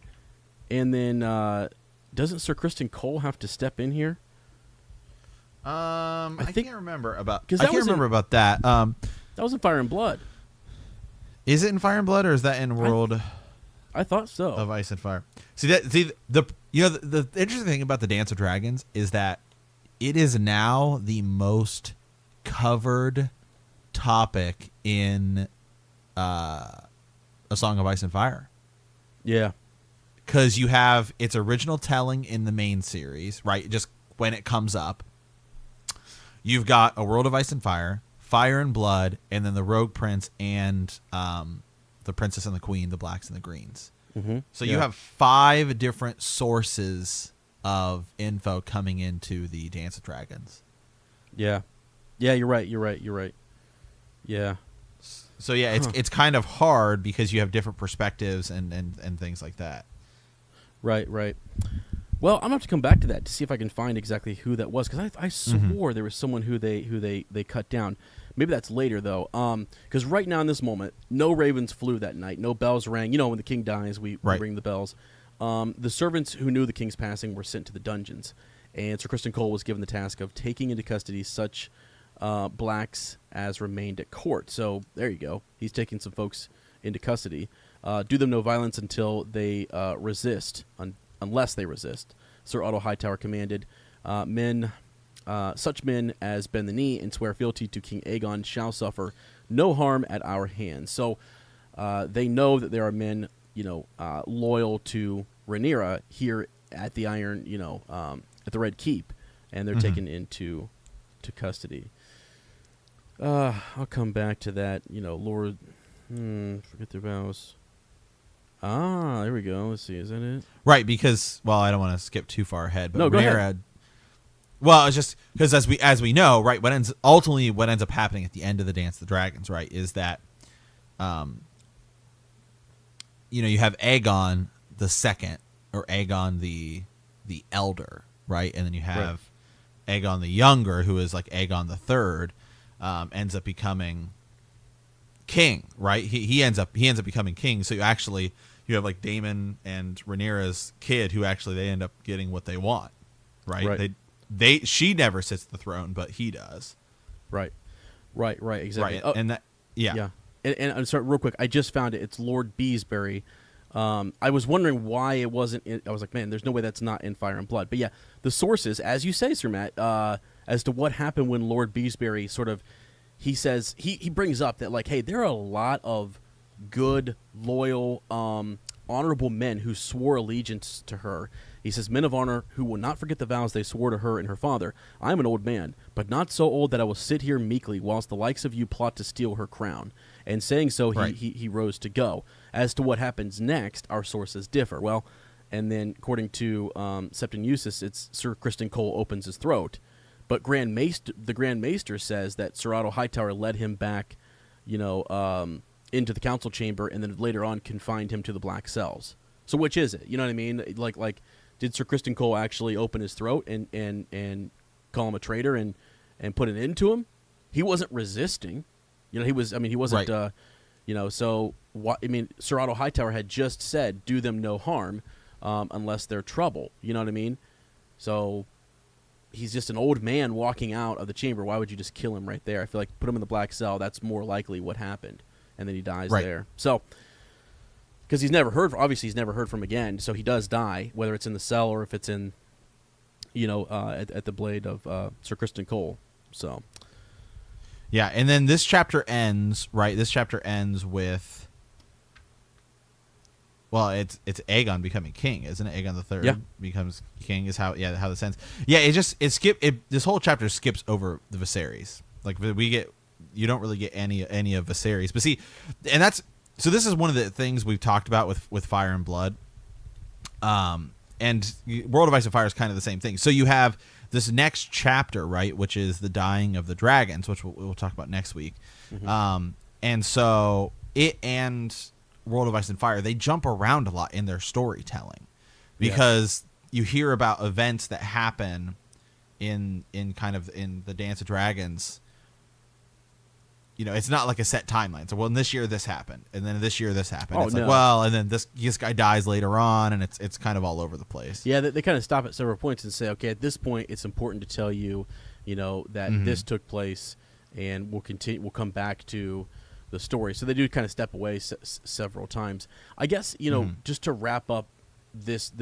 And then doesn't Sir Criston Cole have to step in here? I can't remember about. I can't remember about that. That was in Fire and Blood. Is it in Fire and Blood, or is that in World? I thought so. Of Ice and Fire. The interesting thing about the Dance of Dragons is that it is now the most covered topic in A Song of Ice and Fire. Yeah. Because you have its original telling in the main series, right? Just when it comes up. You've got A World of Ice and Fire, Fire and Blood, and then the Rogue Prince and the Princess and the Queen, the Blacks and the Greens. Mm-hmm. So you have 5 different sources of info coming into the Dance of Dragons. Yeah. Yeah, you're right. Yeah. So yeah, it's kind of hard because you have different perspectives and things like that. Right. Well, I'm gonna have to come back to that to see if I can find exactly who that was, because I swore there was someone who they cut down. Maybe that's later though, because right now in this moment, no ravens flew that night, no bells rang. When the king dies, we ring the bells. The servants who knew the king's passing were sent to the dungeons, and Sir Criston Cole was given the task of taking into custody such blacks as remained at court. So there you go. He's taking some folks into custody. Do them no violence until they resist, unless they resist. Sir Otto Hightower commanded, such men as bend the knee and swear fealty to King Aegon shall suffer no harm at our hands. So they know that there are men, loyal to Rhaenyra here at the Iron, at the Red Keep, and they're taken into custody. I'll come back to that. Lord, forget their vows. There we go. Let's see. Is that it? Right, because I don't want to skip too far ahead, but no, go Rhaenyra ahead. Well, it's just because as we know, right, what ends up happening at the end of the Dance of the Dragons, right, is that, you have Aegon the Second, or Aegon the Elder, right, and then you have Aegon the Younger, who is like Aegon the Third, ends up becoming king, right? He ends up becoming king. So you have like Daemon and Rhaenyra's kid, who actually they end up getting what they want, right? She never sits at the throne, but he does. Right, exactly. Right, and that, yeah. And I'm sorry, real quick, I just found it. It's Lord Beesbury. I was wondering why it wasn't. I was like, man, there's no way that's not in Fire and Blood. But yeah, the sources, as you say, Sir Matt, as to what happened when Lord Beesbury he says he brings up that, like, hey, there are a lot of good, loyal, honorable men who swore allegiance to her. He says, men of honor who will not forget the vows they swore to her and her father. I am an old man, but not so old that I will sit here meekly whilst the likes of you plot to steal her crown. And saying so, he rose to go. As to what happens next, our sources differ. Well, and then according to Septon Eustace, it's Sir Criston Cole opens his throat. But the Grand Maester says that Sir Otto Hightower led him back, into the council chamber, and then later on confined him to the black cells. So which is it? You know what I mean? Like did Sir Criston Cole actually open his throat and call him a traitor and put an end to him? He wasn't resisting. He wasn't. Right. So what? I mean, Sir Otto Hightower had just said, "Do them no harm, unless they're trouble." You know what I mean? So he's just an old man walking out of the chamber. Why would you just kill him right there? I feel like put him in the black cell. That's more likely what happened, and then he dies there. So because he's never heard from again. So he does die, whether it's in the cell or if it's in, at the blade of Sir Criston Cole. So. Yeah, and then this chapter ends, right? This chapter ends with, it's Aegon becoming king, isn't it? Aegon the Third becomes king is how this ends. Yeah, this whole chapter skips over the Viserys. Like you don't really get any of Viserys. But see, and so this is one of the things we've talked about with Fire and Blood. And World of Ice and Fire is kind of the same thing. So you have this next chapter, right, which is the dying of the dragons, which we'll talk about next week. Mm-hmm. And so it and World of Ice and Fire, they jump around a lot in their storytelling because you hear about events that happen in the Dance of Dragons. It's not like a set timeline. So, in this year this happened, and then this year this happened. And then this guy dies later on, and it's kind of all over the place. Yeah, they kind of stop at several points and say, okay, at this point, it's important to tell you, that this took place, and we'll come back to the story. So they do kind of step away several times. I guess just to wrap up this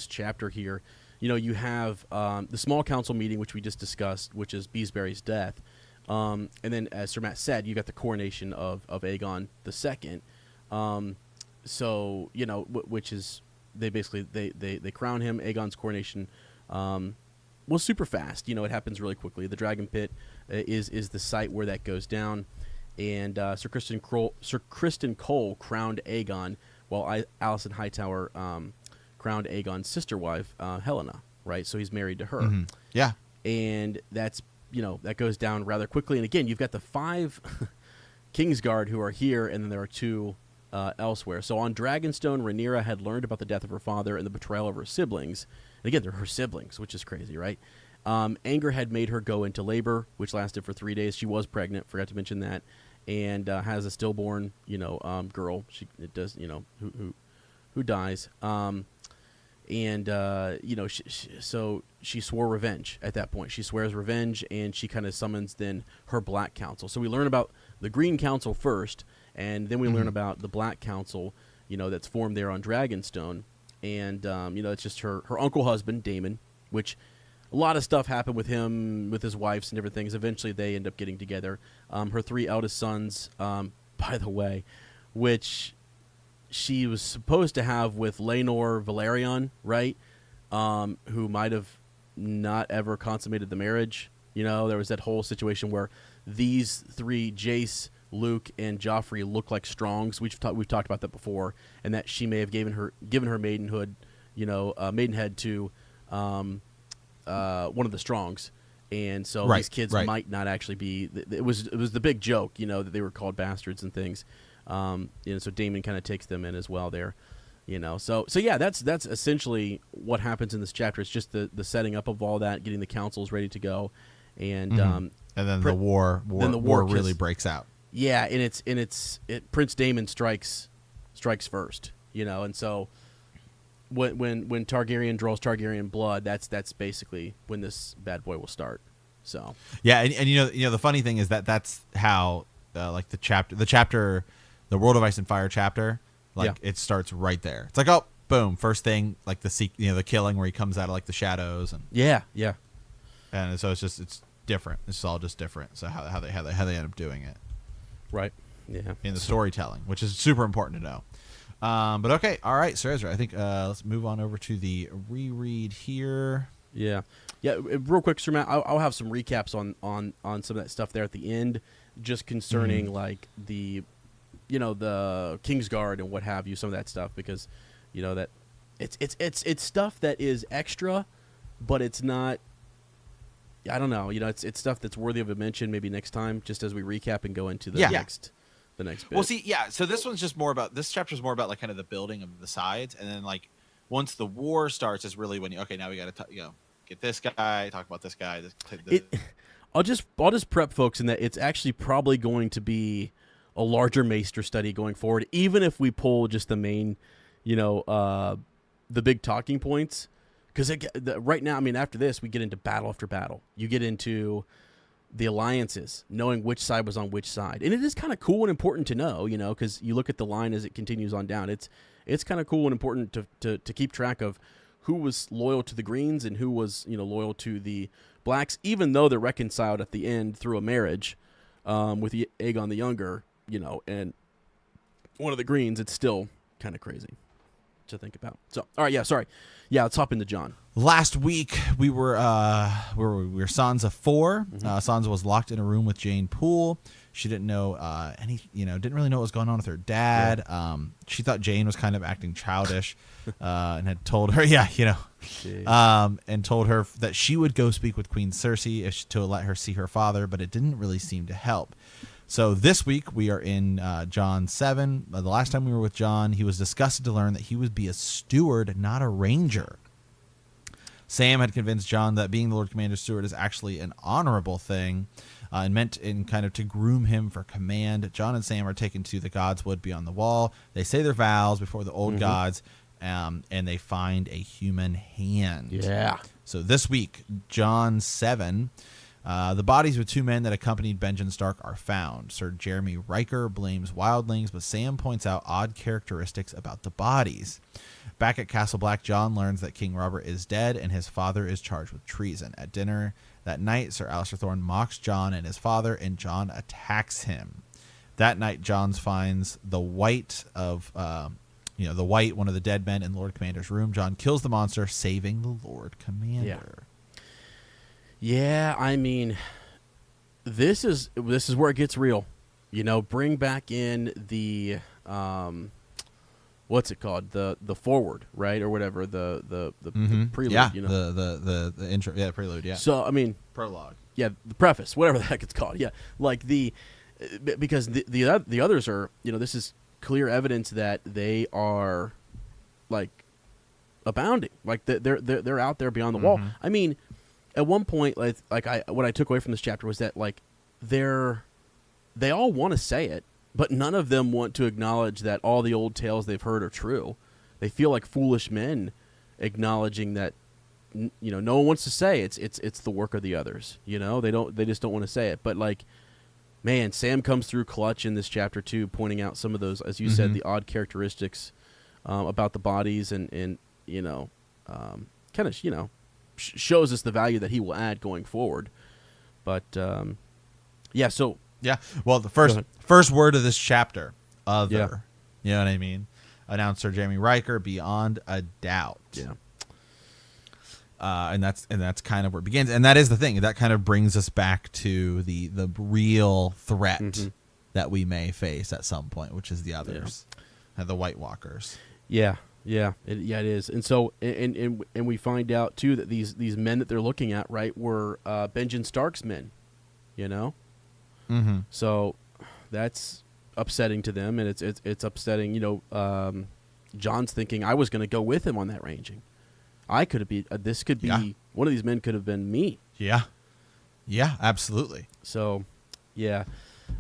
chapter here, you have the small council meeting, which we just discussed, which is Beesbury's death. And then, as Sir Matt said, you got the coronation of Aegon the Second. So which is they crown him. Aegon's coronation was super fast. It happens really quickly. The Dragon Pit is the site where that goes down, and Sir Criston Cole crowned Aegon, while Alicent Hightower crowned Aegon's sister wife Helena. Right, so he's married to her. Mm-hmm. Yeah, and that's. That goes down rather quickly. And again, you've got the Kingsguard who are here, and then there are 2 elsewhere. So on Dragonstone, Rhaenyra had learned about the death of her father and the betrayal of her siblings. And again, they're her siblings, which is crazy, right? Anger had made her go into labor, which lasted for 3 days. She was pregnant, forgot to mention that, and has a stillborn, girl. It does, who dies. So she swore revenge at that point. She swears revenge, and she kind of summons then her Black Council. So we learn about the Green Council first, and then we learn about the Black Council, that's formed there on Dragonstone. And, it's just her uncle husband, Daemon, which a lot of stuff happened with him, with his wives and different things. Eventually, they end up getting together. Her 3 eldest sons, by the way, which she was supposed to have with Laenor Velaryon, right? Who might have not ever consummated the marriage. There was that whole situation where these 3, Jace, Luke, and Joffrey, look like Strongs. We've talked about that before, and that she may have given her maidenhood, maidenhead to one of the Strongs, and so these kids might not actually be. It was the big joke, that they were called bastards and things. So Daemon kind of takes them in as well there, So yeah, that's essentially what happens in this chapter. It's just the setting up of all that, getting the councils ready to go, and then the war really breaks out. Yeah, and Prince Daemon strikes first, and so when Targaryen draws Targaryen blood, that's basically when this bad boy will start. So yeah, and the funny thing is that's how the chapter. The World of Ice and Fire chapter, it starts right there. It's like, oh, boom, first thing, like the killing where he comes out of like the shadows, and yeah, and so it's different. It's all just different. So how they end up doing it, right? Yeah, in the storytelling, which is super important to know. But okay, all right, Sir Ezra, I think let's move on over to the reread here. Yeah. Real quick, Sir Matt, I'll have some recaps on some of that stuff there at the end, just concerning like the Kingsguard and what have you, some of that stuff, because that it's stuff that is extra, but it's not. I don't know. It's stuff that's worthy of a mention. Maybe next time, just as we recap and go into the next bit. Well, see, yeah. So this chapter is more about like kind of the building of the sides, and then like once the war starts is really when now we got to get this guy, talk about this guy. I'll just prep folks in that it's actually probably going to be a larger Maester study going forward, even if we pull just the main, the big talking points. Because right now, I mean, after this, we get into battle after battle. You get into the alliances, knowing which side was on which side. And it is kind of cool and important to know, because you look at the line as it continues on down. It's kind of cool and important to keep track of who was loyal to the Greens and who was, loyal to the Blacks, even though they're reconciled at the end through a marriage with Aegon the Younger. And one of the Greens, it's still kind of crazy to think about. So, all right, sorry. Let's hop into Jon. Last week we were Sansa 4. Sansa was locked in a room with Jane Poole. She didn't know didn't really know what was going on with her dad. Yeah. She thought Jane was kind of acting childish, and had told her, and told her that she would go speak with Queen Cersei to let her see her father, but it didn't really seem to help. So this week we are in Jon 7. The last time we were with Jon, he was disgusted to learn that he would be a steward, not a ranger. Sam had convinced Jon that being the Lord Commander's steward is actually an honorable thing, and meant in kind of to groom him for command. Jon and Sam are taken to the Godswood beyond the wall. They say their vows before the old gods, and they find a human hand. Yeah. So this week, Jon 7. The bodies of 2 men that accompanied Benjen Stark are found. Sir Jeremy Riker blames wildlings, but Sam points out odd characteristics about the bodies. Back at Castle Black, Jon learns that King Robert is dead and his father is charged with treason. At dinner that night, Sir Alliser Thorne mocks Jon and his father, and Jon attacks him. That night, Jon finds the white of, one of the dead men in Lord Commander's room. Jon kills the monster, saving the Lord Commander. Yeah, I mean, this is where it gets real. Bring back in the what's it called? The forward, right, or whatever, the prelude. Yeah, the intro, prelude. Yeah. So I mean, prologue. Yeah, the preface, whatever the heck it's called. Yeah, like the because the others are, this is clear evidence that they are like abounding, like they're out there beyond the wall. I mean, at one point, what I took away from this chapter was that like they all want to say it, but none of them want to acknowledge that all the old tales they've heard are true. They feel like foolish men acknowledging that no one wants to say it's the work of the others. They just don't want to say it. But like, man, Sam comes through clutch in this chapter too, pointing out some of those, as you said, the odd characteristics about the bodies, and kind of shows us the value that he will add going forward. But yeah, so yeah. Well, the first word of this chapter, other. Yeah. You know what I mean? Announcer Jamie Riker, beyond a doubt. Yeah. And that's kind of where it begins, and that is the thing that kind of brings us back to the real threat that we may face at some point, which is the others, and the White Walkers. Yeah, it is, and so and we find out too that these men that they're looking at, right, were Benjen Stark's men, So that's upsetting to them, and it's upsetting. John's thinking, I was going to go with him on that ranging. I could be. This could be one of these men. Could have been me. Yeah, absolutely. So, yeah,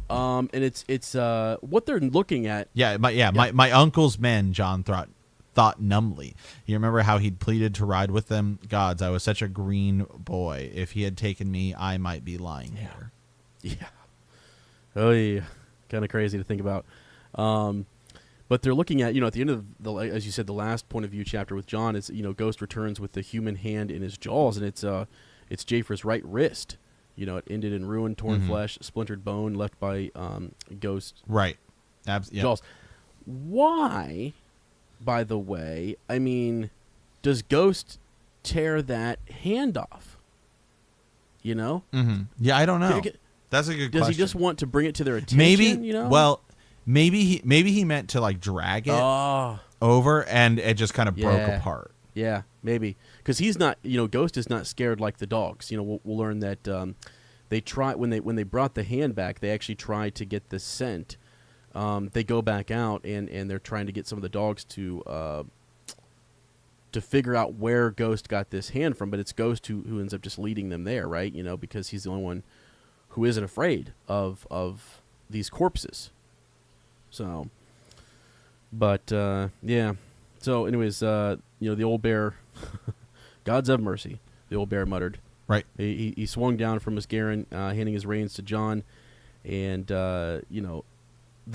and it's what they're looking at. My uncle's men. John thought numbly. You remember how he'd pleaded to ride with them? Gods, I was such a green boy. If he had taken me, I might be lying here. Yeah. Oh yeah, kind of crazy to think about. But they're looking at, at the end of as you said, the last point of view chapter with John is, Ghost returns with the human hand in his jaws, and it's Jafer's right wrist. It ended in ruined, torn flesh, splintered bone left by Ghost. Right. Jaws. Why, by the way, I mean, does Ghost tear that hand off? Yeah, I don't know. That's a good question. Does he just want to bring it to their attention? Maybe. Well. Maybe he meant to like drag it over, and it just kind of broke apart. Yeah, maybe because he's not. Ghost is not scared like the dogs. We'll learn that they try when they brought the hand back. They actually tried to get the scent. They go back out and they're trying to get some of the dogs to figure out where Ghost got this hand from. But it's Ghost who ends up just leading them there, right? Because he's the only one who isn't afraid of these corpses. So, but, yeah. So, anyways, the old bear, Gods have mercy, the old bear muttered. Right. He swung down from his Garen, handing his reins to John. And, the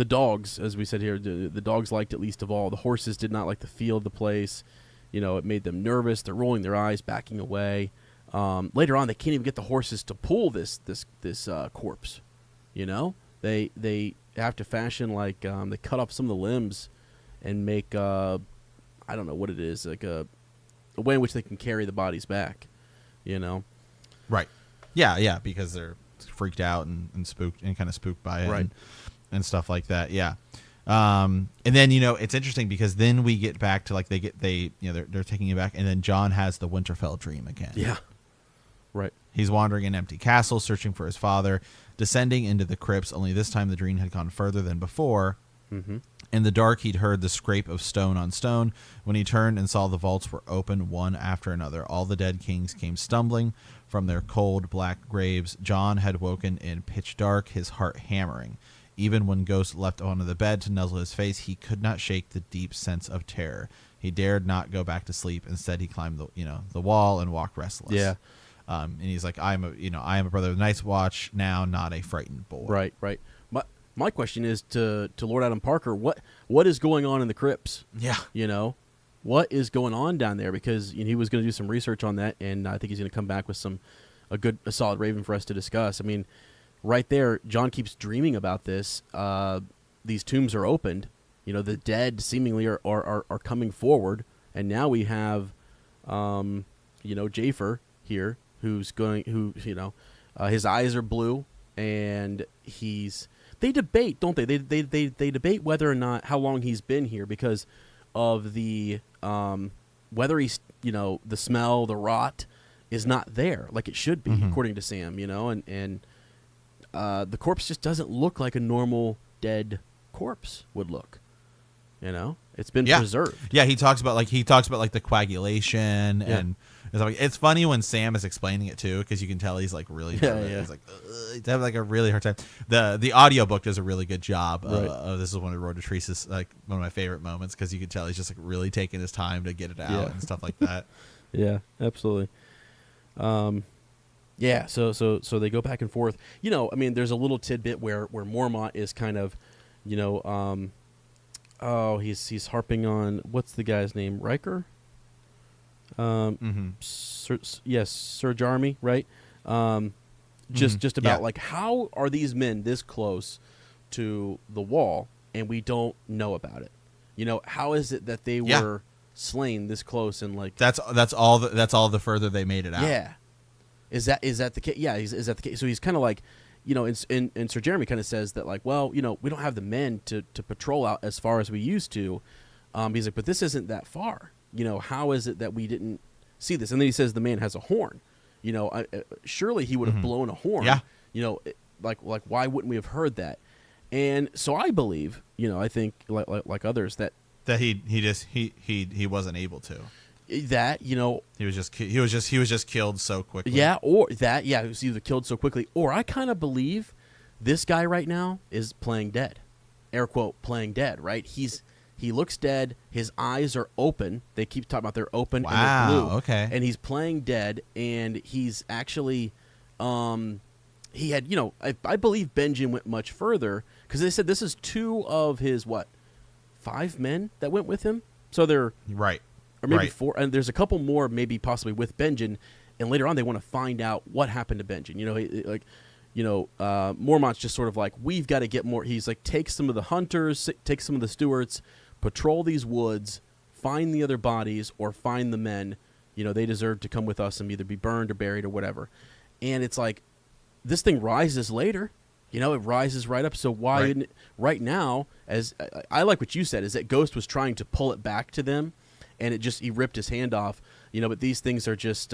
dogs, as we said here, the dogs liked it least of all. The horses did not like the feel of the place. It made them nervous. They're rolling their eyes, backing away. Later on, they can't even get the horses to pull this corpse. They have to fashion like they cut off some of the limbs and make I don't know what it is, like a way in which they can carry the bodies back. Right. Yeah, because they're freaked out and spooked and kind of spooked by it, right, and stuff like that. Yeah. And then it's interesting because then we get back to like they're taking it back, and then John has the Winterfell dream again. Yeah. Right. He's wandering an empty castle, searching for his father, descending into the crypts, only this time the dream had gone further than before. In the dark, he'd heard the scrape of stone on stone. When he turned and saw the vaults were open one after another, all the dead kings came stumbling from their cold, black graves. John had woken in pitch dark, his heart hammering. Even when Ghost leapt onto the bed to nuzzle his face, he could not shake the deep sense of terror. He dared not go back to sleep. Instead, he climbed the wall and walked restless. Yeah. And he's like, I am a brother of the Night's Watch now, not a frightened boy. Right. My question is to Lord Adam Parker, what is going on in the crypts? Yeah. What is going on down there? Because he was going to do some research on that, and I think he's going to come back with a solid Raven for us to discuss. I mean, right there, John keeps dreaming about this. These tombs are opened. The dead seemingly are coming forward, and now we have, Jafer here, his eyes are blue, and they debate, don't they? They debate whether or not how long he's been here because of the whether he's the smell, the rot is not there like it should be, according to Sam, and the corpse just doesn't look like a normal dead corpse would look. You know, it's been preserved. Yeah, he talks about like the coagulation and it's funny when Sam is explaining it too, because you can tell he's like really nervous. He's like he's having like a really hard time. The audiobook does a really good job. This is one of Road to Teresa's like one of my favorite moments, because you can tell he's just like really taking his time to get it out and stuff like that. Yeah, absolutely. Yeah, so they go back and forth. You know, I mean, there's a little tidbit where Mormont is kind of, you know, he's harping on, what's the guy's name? Riker? Sir Jarmy, right? Just about like, how are these men this close to the wall and we don't know about it? You know, how is it that they were slain this close, and like that's all the further they made it out. Yeah. Is that the case? Yeah, is that the case? So he's kind of like, you know, and Sir Jeremy kind of says that, like, well, you know, we don't have the men to patrol out as far as we used to. He's like, but this isn't that far. You know, how is it that we didn't see this? And then he says the man has a horn. You know, surely he would have blown a horn. Yeah. You know, like why wouldn't we have heard that? And so I believe, you know, I think like others that he wasn't able to. That, you know, he was just killed so quickly. Yeah, or that, he was either killed so quickly, or I kind of believe this guy right now is playing dead, air quote, playing dead. Right? He looks dead. His eyes are open. They keep talking about they're open. Wow. And they're blue. Okay. And he's playing dead, and he's actually, he had, you know, I believe Benjen went much further, because they said this is 2 of his 5 men that went with him. So they're right. Or maybe 4, and there's a couple more, maybe possibly with Benjen, and later on they want to find out what happened to Benjen. You know, Mormont's just sort of like, we've got to get more. He's like, take some of the hunters, take some of the stewards, patrol these woods, find the other bodies, or find the men. You know, they deserve to come with us and either be burned or buried or whatever. And it's like, this thing rises later. You know, it rises right up. So why isn't it right now? As I like what you said, is that Ghost was trying to pull it back to them. And he ripped his hand off, you know, but these things are just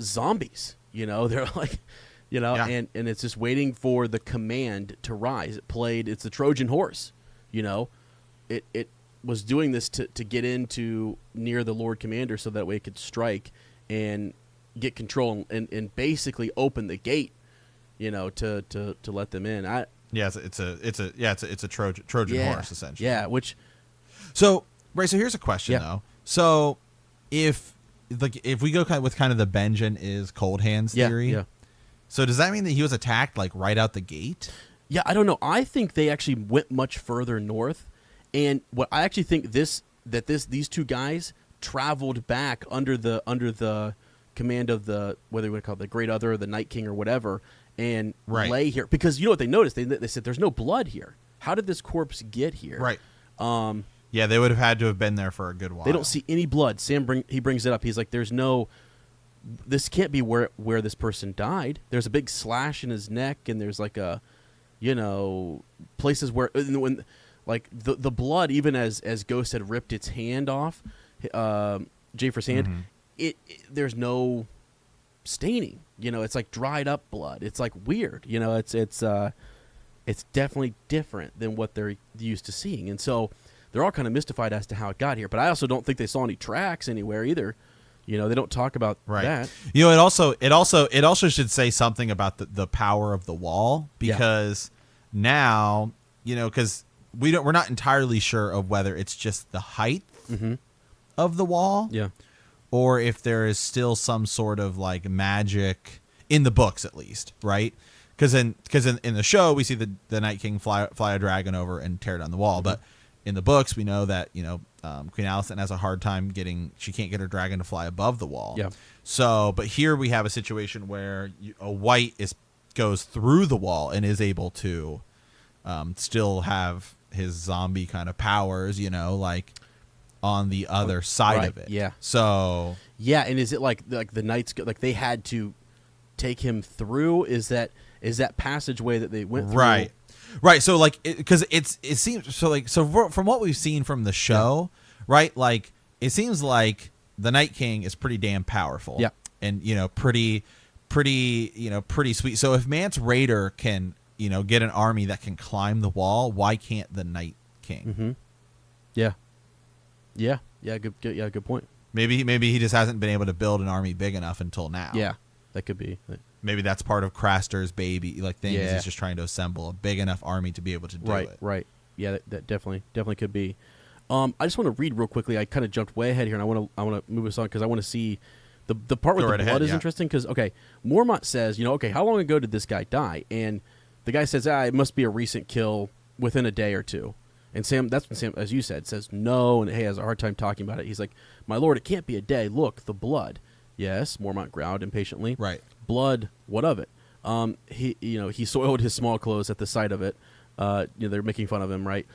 zombies, you know, they're like, you know, and it's just waiting for the command to rise. It's the Trojan horse, you know, it was doing this to get into near the Lord Commander so that way it could strike and get control and basically open the gate, you know, to let them in. It's a Trojan horse essentially. Yeah. Right, so here's a question though. So, if we go with kind of the Benjen is cold hands theory, so does that mean that he was attacked like right out the gate? Yeah, I don't know. I think they actually went much further north, and what I actually think these 2 guys traveled back under the command of the, whether you want to call it the Great Other or the Night King or whatever, and lay here, because you know what they noticed? They said there's no blood here. How did this corpse get here? Right. Yeah, they would have had to have been there for a good while. They don't see any blood. Sam he brings it up. He's like, this can't be where this person died. There's a big slash in his neck, and there's like a, you know, places where when like the blood, even as Ghost had ripped its hand off, Jafer's hand, there's no staining. You know, it's like dried up blood. It's like weird. You know, it's definitely different than what they're used to seeing, and so they're all kind of mystified as to how it got here. But I also don't think they saw any tracks anywhere either. You know, they don't talk about that. You know, it also should say something about the power of the wall, because now, you know, because we're not entirely sure of whether it's just the height of the wall, or if there is still some sort of like magic in the books, at least, right? Because in the show we see the Night King fly a dragon over and tear down the wall, but in the books, we know that, you know, Queen Alicent has a hard time she can't get her dragon to fly above the wall. Yeah. So, but here we have a situation where a white goes through the wall and is able to still have his zombie kind of powers, you know, like on the other side of it. Yeah. So. Yeah, and is it like the knights, like they had to take him through? Is that passageway that they went through? Right, so like, because it seems from what we've seen from the show, right? Like, it seems like the Night King is pretty damn powerful, and you know, pretty pretty sweet. So if Mance Rayder can, get an army that can climb the wall, why can't the Night King? Mm-hmm. Yeah. Good point. Maybe he just hasn't been able to build an army big enough until now. Yeah, that could be. Maybe that's part of Craster's baby thing. Yeah. He's just trying to assemble a big enough army to be able to do it. Right. Yeah, that definitely could be. I just want to read real quickly. I kind of jumped way ahead here, and I want to move us on because I want to see the part with the blood is interesting. Because Mormont says, how long ago did this guy die? And the guy says, it must be a recent kill within a day or two. And that's when Sam, as you said, says no, and has a hard time talking about it. He's like, my lord, it can't be a day. Look, the blood. Yes, Mormont growled impatiently. Right. Blood, what of it? He soiled his small clothes at the sight of it. They're making fun of him, right?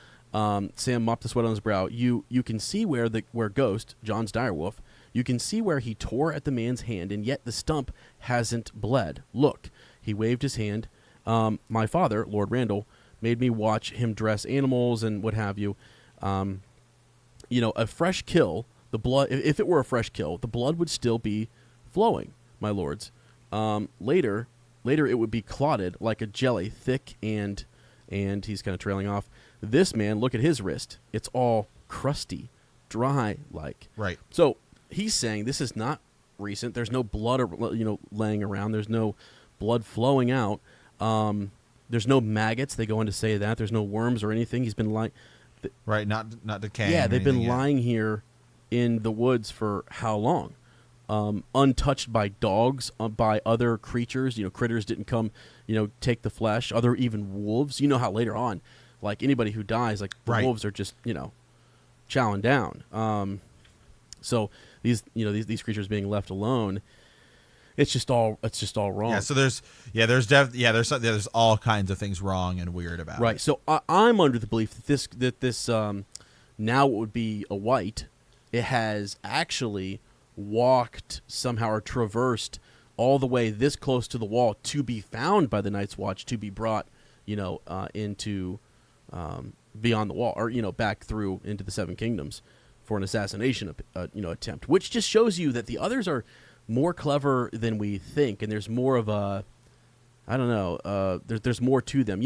Sam mopped the sweat on his brow. You can see where Ghost, John's direwolf, you can see where he tore at the man's hand, and yet the stump hasn't bled. Look, he waved his hand. My father, Lord Randall, made me watch him dress animals and what have you. A fresh kill, the blood, if it were a fresh kill, the blood would still be flowing, my lords. Later it would be clotted like a jelly, thick and he's kind of trailing off. This man, look at his wrist. It's all crusty, dry like. Right. So he's saying this is not recent. There's no blood laying around. There's no blood flowing out. There's no maggots. They go on to say that. There's no worms or anything. He's been lying. Right, not decaying. Yeah, they've been lying here in the woods for how long? Untouched by dogs, by other creatures. Critters didn't come, take the flesh. Other even wolves. You know how later on, like anybody who dies, like the wolves are just, chowing down. So these creatures being left alone. It's just all wrong. Yeah. So there's all kinds of things wrong and weird about it. Right. So I'm under the belief that this now it would be a white. It has actually walked somehow or traversed all the way this close to the wall to be found by the Night's Watch, to be brought into beyond the wall, or back through into the Seven Kingdoms for an assassination attempt, which just shows you that the others are more clever than we think, and there's more of a, I don't know, there's more to them.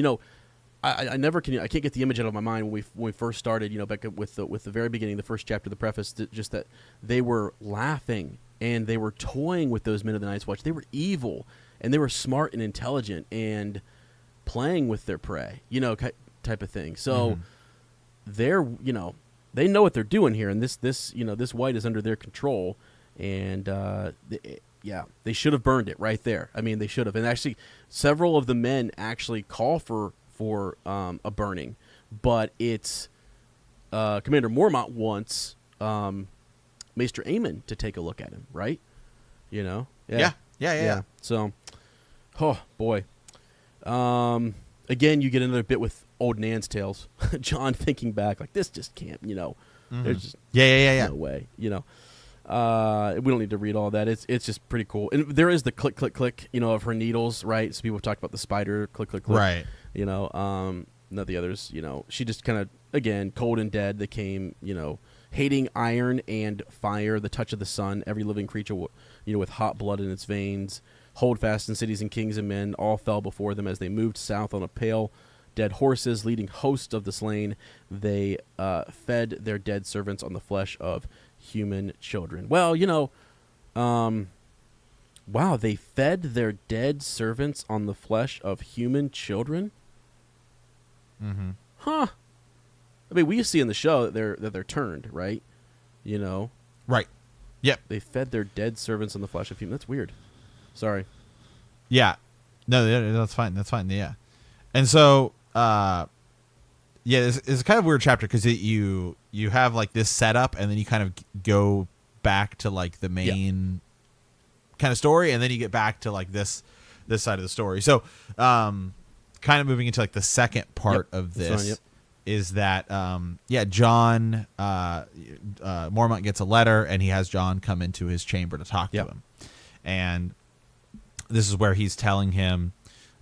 I can't get the image out of my mind when we first started, back with the very beginning, the first chapter of the preface, just that they were laughing and they were toying with those men of the Night's Watch. They were evil and they were smart and intelligent and playing with their prey, type of thing. So they're, they know what they're doing here, and this white is under their control. And they should have burned it right there. I mean, they should have. And actually, several of the men actually call for a burning, but it's Commander Mormont wants Maester Aemon to take a look at him, right? Yeah. So, oh boy. Again, you get another bit with old Nan's tales. John thinking back, like, this just can't. There's just no way. We don't need to read all that. It's just pretty cool. And there is the click, click, click, of her needles, right? So people talk about the spider, click, click, click. Right. Not the others, she just kind of, again, cold and dead. They came, hating iron and fire, the touch of the sun, every living creature, with hot blood in its veins. Hold fast in cities and kings and men, all fell before them as they moved south on a pale dead horses, leading hosts of the slain. They fed their dead servants on the flesh of human children. Well, wow, they fed their dead servants on the flesh of human children? Mm-hmm. Huh. I mean, we see in the show that they're turned, right? Right. Yep. They fed their dead servants on the flesh of human. That's weird. Sorry. Yeah. No, that's fine. That's fine. Yeah. And so, it's a kind of weird chapter because you have like this setup, and then you kind of go back to like the main kind of story, and then you get back to like this side of the story. So, kind of moving into like the second part of this is that John Mormont gets a letter, and he has John come into his chamber to talk to him, and this is where he's telling him,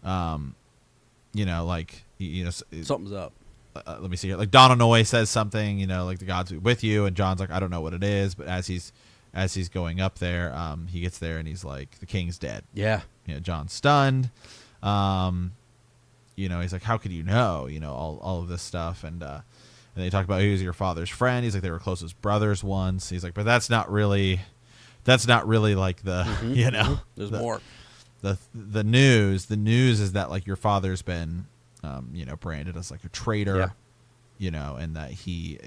something's up. Let me see here. Like Dononoy says something, like the gods be with you, and John's like, I don't know what it is, but as he's going up there, he gets there and he's like, the king's dead. Yeah. John's stunned. He's like, how could you know? All of this stuff, and they talk about he was your father's friend. He's like, they were close as brothers once. He's like, but that's not really like the There's more. The news is that like your father's been branded as like a traitor, and that he's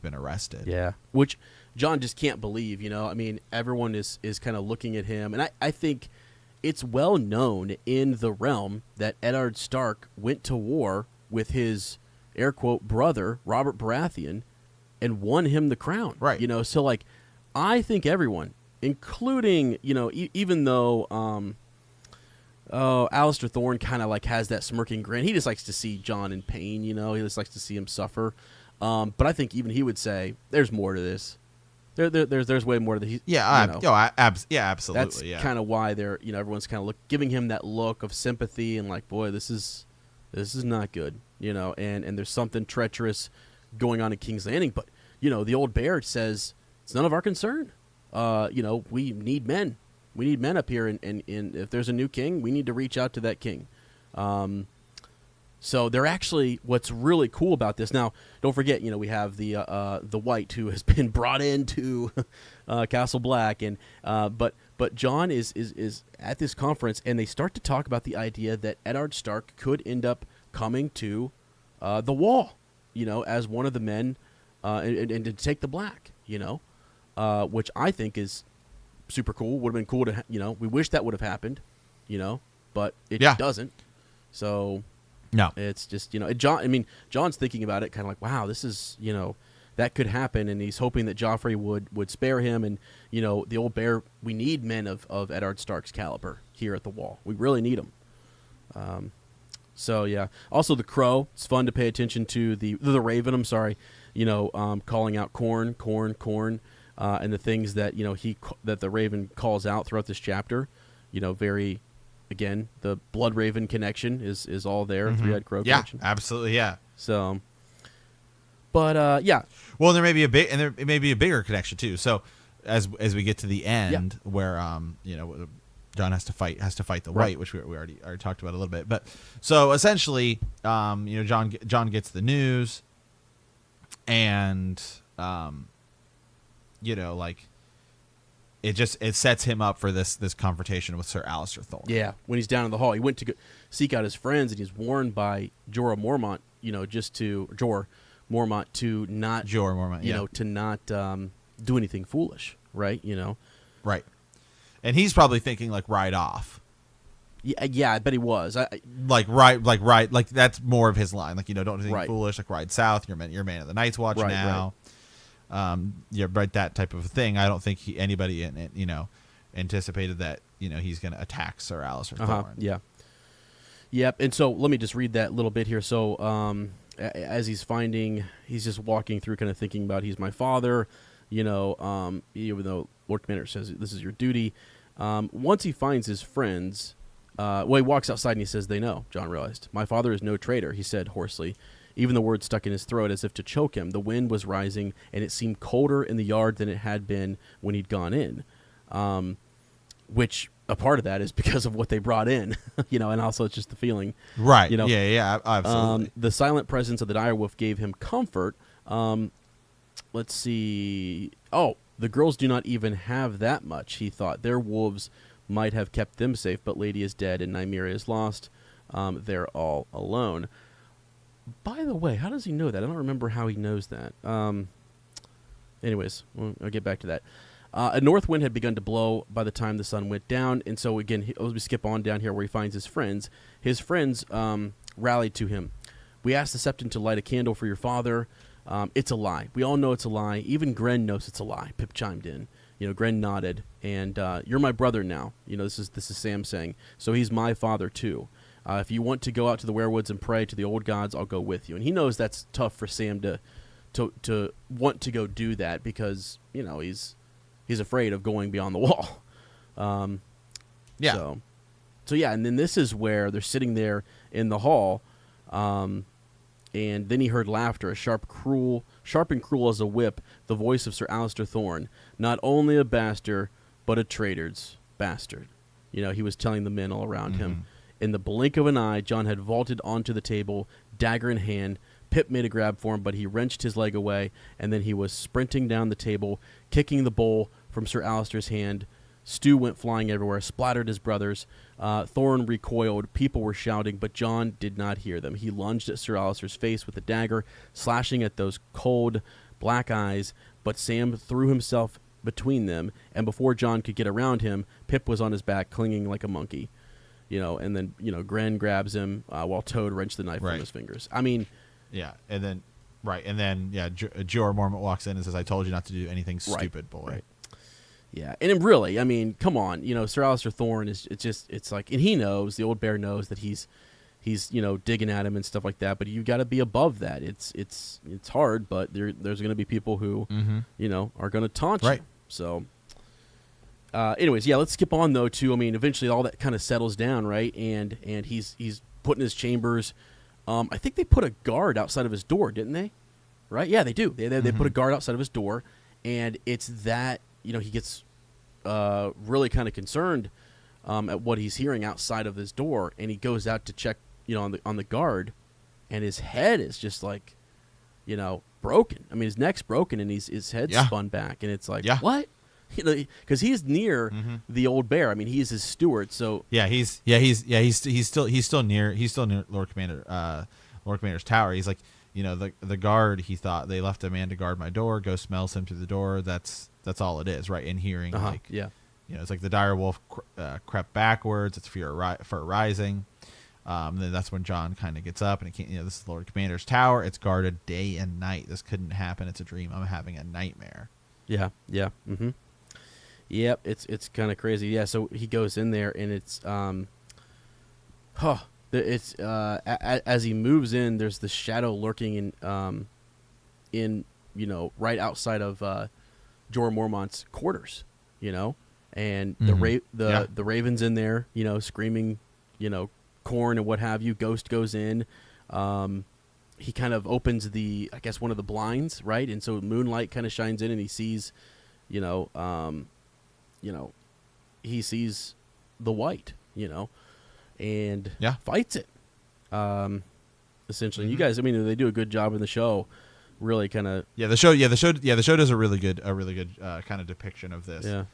been arrested. Yeah, which John just can't believe. I mean, everyone is kind of looking at him, and I think it's well known in the realm that Eddard Stark went to war with his air quote brother Robert Baratheon and won him the crown. Right. So like I think everyone, including even though Alistair Thorne kind of like has that smirking grin. He just likes to see John in pain. He just likes to see him suffer. But I think even he would say there's more to this. There's way more to this. Absolutely. That's kind of why they're everyone's kind of giving him that look of sympathy and like, boy, this is not good. And there's something treacherous going on in King's Landing. But the old bear says it's none of our concern. We need men. We need men up here, and if there's a new king, we need to reach out to that king. So they're actually, what's really cool about this. Now, don't forget, we have the White who has been brought into Castle Black, and but John is at this conference, and they start to talk about the idea that Eddard Stark could end up coming to the Wall, as one of the men, and to take the Black, which I think is super cool. Would have been cool to, we wish that would have happened, but it doesn't. So. No, it's just John's thinking about it, kind of like, wow, this is that could happen, and he's hoping that Joffrey would spare him, and the old bear. We need men of Eddard Stark's caliber here at the Wall. We really need them. So yeah. Also, the crow. It's fun to pay attention to the raven. I'm sorry, calling out corn, and the things that that the raven calls out throughout this chapter. Very. Again, the blood raven connection is all there. Mm-hmm. Three-eyed crow connection. Yeah, absolutely, yeah. So, but yeah. Well, there may be a bigger connection too. So, as we get to the end, where John has to fight the White, which we already talked about a little bit. But so essentially, John gets the news, and it sets him up for this confrontation with Sir Alistair Thorne. Yeah, when he's down in the hall, he went to seek out his friends, and he's warned by Jorah Mormont, Jorah Mormont to not to not do anything foolish, right? Right. And he's probably thinking like ride off. Yeah, I bet he was. Like that's more of his line. Like don't do anything foolish. Like ride south. You're man of the Night's Watch now. Right. That type of thing. I don't think anybody anticipated that he's going to attack Sir Alistair Thorne. Yeah. Yep. And so let me just read that little bit here. So as he's just walking through, kind of thinking about he's my father. Even though Lord Commander says this is your duty. Once he finds his friends, he walks outside and he says, "They know." John realized, "My father is no traitor," he said hoarsely. Even the words stuck in his throat as if to choke him. The wind was rising, and it seemed colder in the yard than it had been when he'd gone in. Which a part of that is because of what they brought in, and also it's just the feeling. Right. Yeah, absolutely. The silent presence of the direwolf gave him comfort. Let's see. Oh, the girls do not even have that much, he thought. Their wolves might have kept them safe, but Lady is dead and Nymeria is lost. They're all alone. By the way, how does he know that? I don't remember how he knows that. Anyways, I'll get back to that. A north wind had begun to blow by the time the sun went down, and so again, we skip on down here where he finds his friends. His friends rallied to him. "We asked the Septon to light a candle for your father. It's a lie. We all know it's a lie. Even Gren knows it's a lie." Pip chimed in. Gren nodded, and "You're my brother now." This is Sam saying. "So he's my father too. If you want to go out to the werewoods and pray to the old gods, I'll go with you." And he knows that's tough for Sam to want to go do that because he's afraid of going beyond the wall. Yeah. So yeah, and then this is where they're sitting there in the hall, and then he heard laughter, sharp and cruel as a whip, the voice of Sir Alistair Thorne, "Not only a bastard, but a traitor's bastard." He was telling the men all around him. In the blink of an eye, Jon had vaulted onto the table, dagger in hand. Pip made a grab for him, but he wrenched his leg away, and then he was sprinting down the table, kicking the bowl from Sir Alistair's hand. Stew went flying everywhere, splattered his brothers. Thorin recoiled. People were shouting, but Jon did not hear them. He lunged at Sir Alistair's face with the dagger, slashing at those cold, black eyes, but Sam threw himself between them, and before Jon could get around him, Pip was on his back, clinging like a monkey. And then, Gren grabs him while Toad wrenched the knife from his fingers. I mean... Yeah, and then Jorah Mormont walks in and says, "I told you not to do anything stupid, boy." Right. Yeah, and really, I mean, come on, Sir Alistair Thorne it's like, and he knows, the old bear knows that he's digging at him and stuff like that, but you got to be above that. It's hard, but there's going to be people who are going to taunt you. So anyways, let's skip on though to, I mean, eventually all that kind of settles down, right? And he's put in his chambers. I think they put a guard outside of his door, didn't they? Right? Yeah, they do. They put a guard outside of his door, and it's that, he gets really kind of concerned at what he's hearing outside of his door, and he goes out to check, on the guard, and his head is just like, broken. I mean, his neck's broken, and his head's spun back, and it's like, what? Because he's near the old bear. I mean, he's his steward. So he's still near Lord Commander's tower. He's like, the guard. He thought they left a man to guard my door. Go smells him through the door. That's all it is, right? In hearing, it's like the dire wolf crept backwards. It's fear rising. Then that's when Jon kind of gets up and this is Lord Commander's tower. It's guarded day and night. This couldn't happen. It's a dream. I'm having a nightmare. Yeah. Mm-hmm. Yep, it's kind of crazy. Yeah, so he goes in there, and it's as he moves in, there's the shadow lurking in right outside of Jorah Mormont's quarters, and the Raven's in there, screaming, corn and what have you. Ghost goes in. He kind of opens one of the blinds, right, and so moonlight kind of shines in, and he sees, he sees the white, and fights it. Essentially, and you guys, I mean, they do a good job in the show. Really, kind of. Yeah, the show does a really good kind of depiction of this. Yeah.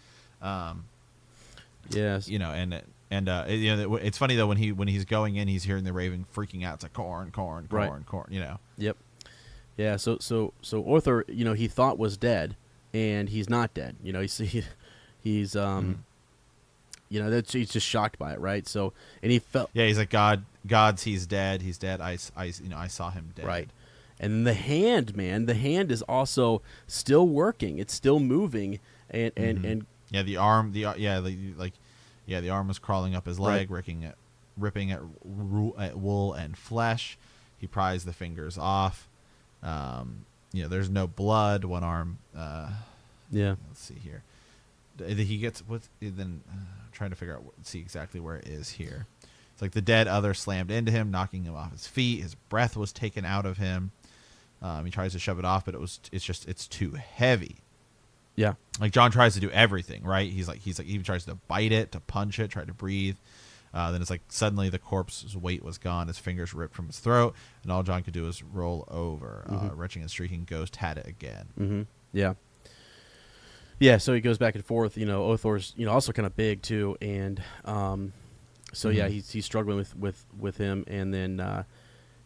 Yes. It's funny though when he's going in, he's hearing the Raven freaking out. It's like corn. Yep. Yeah. So Arthur, he thought was dead, and he's not dead. He's he's just shocked by it, right? So, and he felt. Yeah, he's like, he's dead. He's dead. I saw him dead. Right. And the hand, man, is also still working. It's still moving, and yeah, the arm, the arm was crawling up his leg, ripping at wool and flesh. He pries the fingers off. There's no blood. One arm. Let's see here. He gets what? Then trying to figure out, see exactly where it is here. It's like the dead other slammed into him, knocking him off his feet. His breath was taken out of him. He tries to shove it off, but it's too heavy. Yeah. Like Jon tries to do everything, right? He's like he even tries to bite it, to punch it, try to breathe. Then it's like suddenly the corpse's weight was gone. His fingers ripped from his throat, and all Jon could do was roll over. Retching and shrieking ghost had it again. Mm-hmm. Yeah. Yeah, so he goes back and forth. Othor's also kind of big too, and he's struggling with him, and then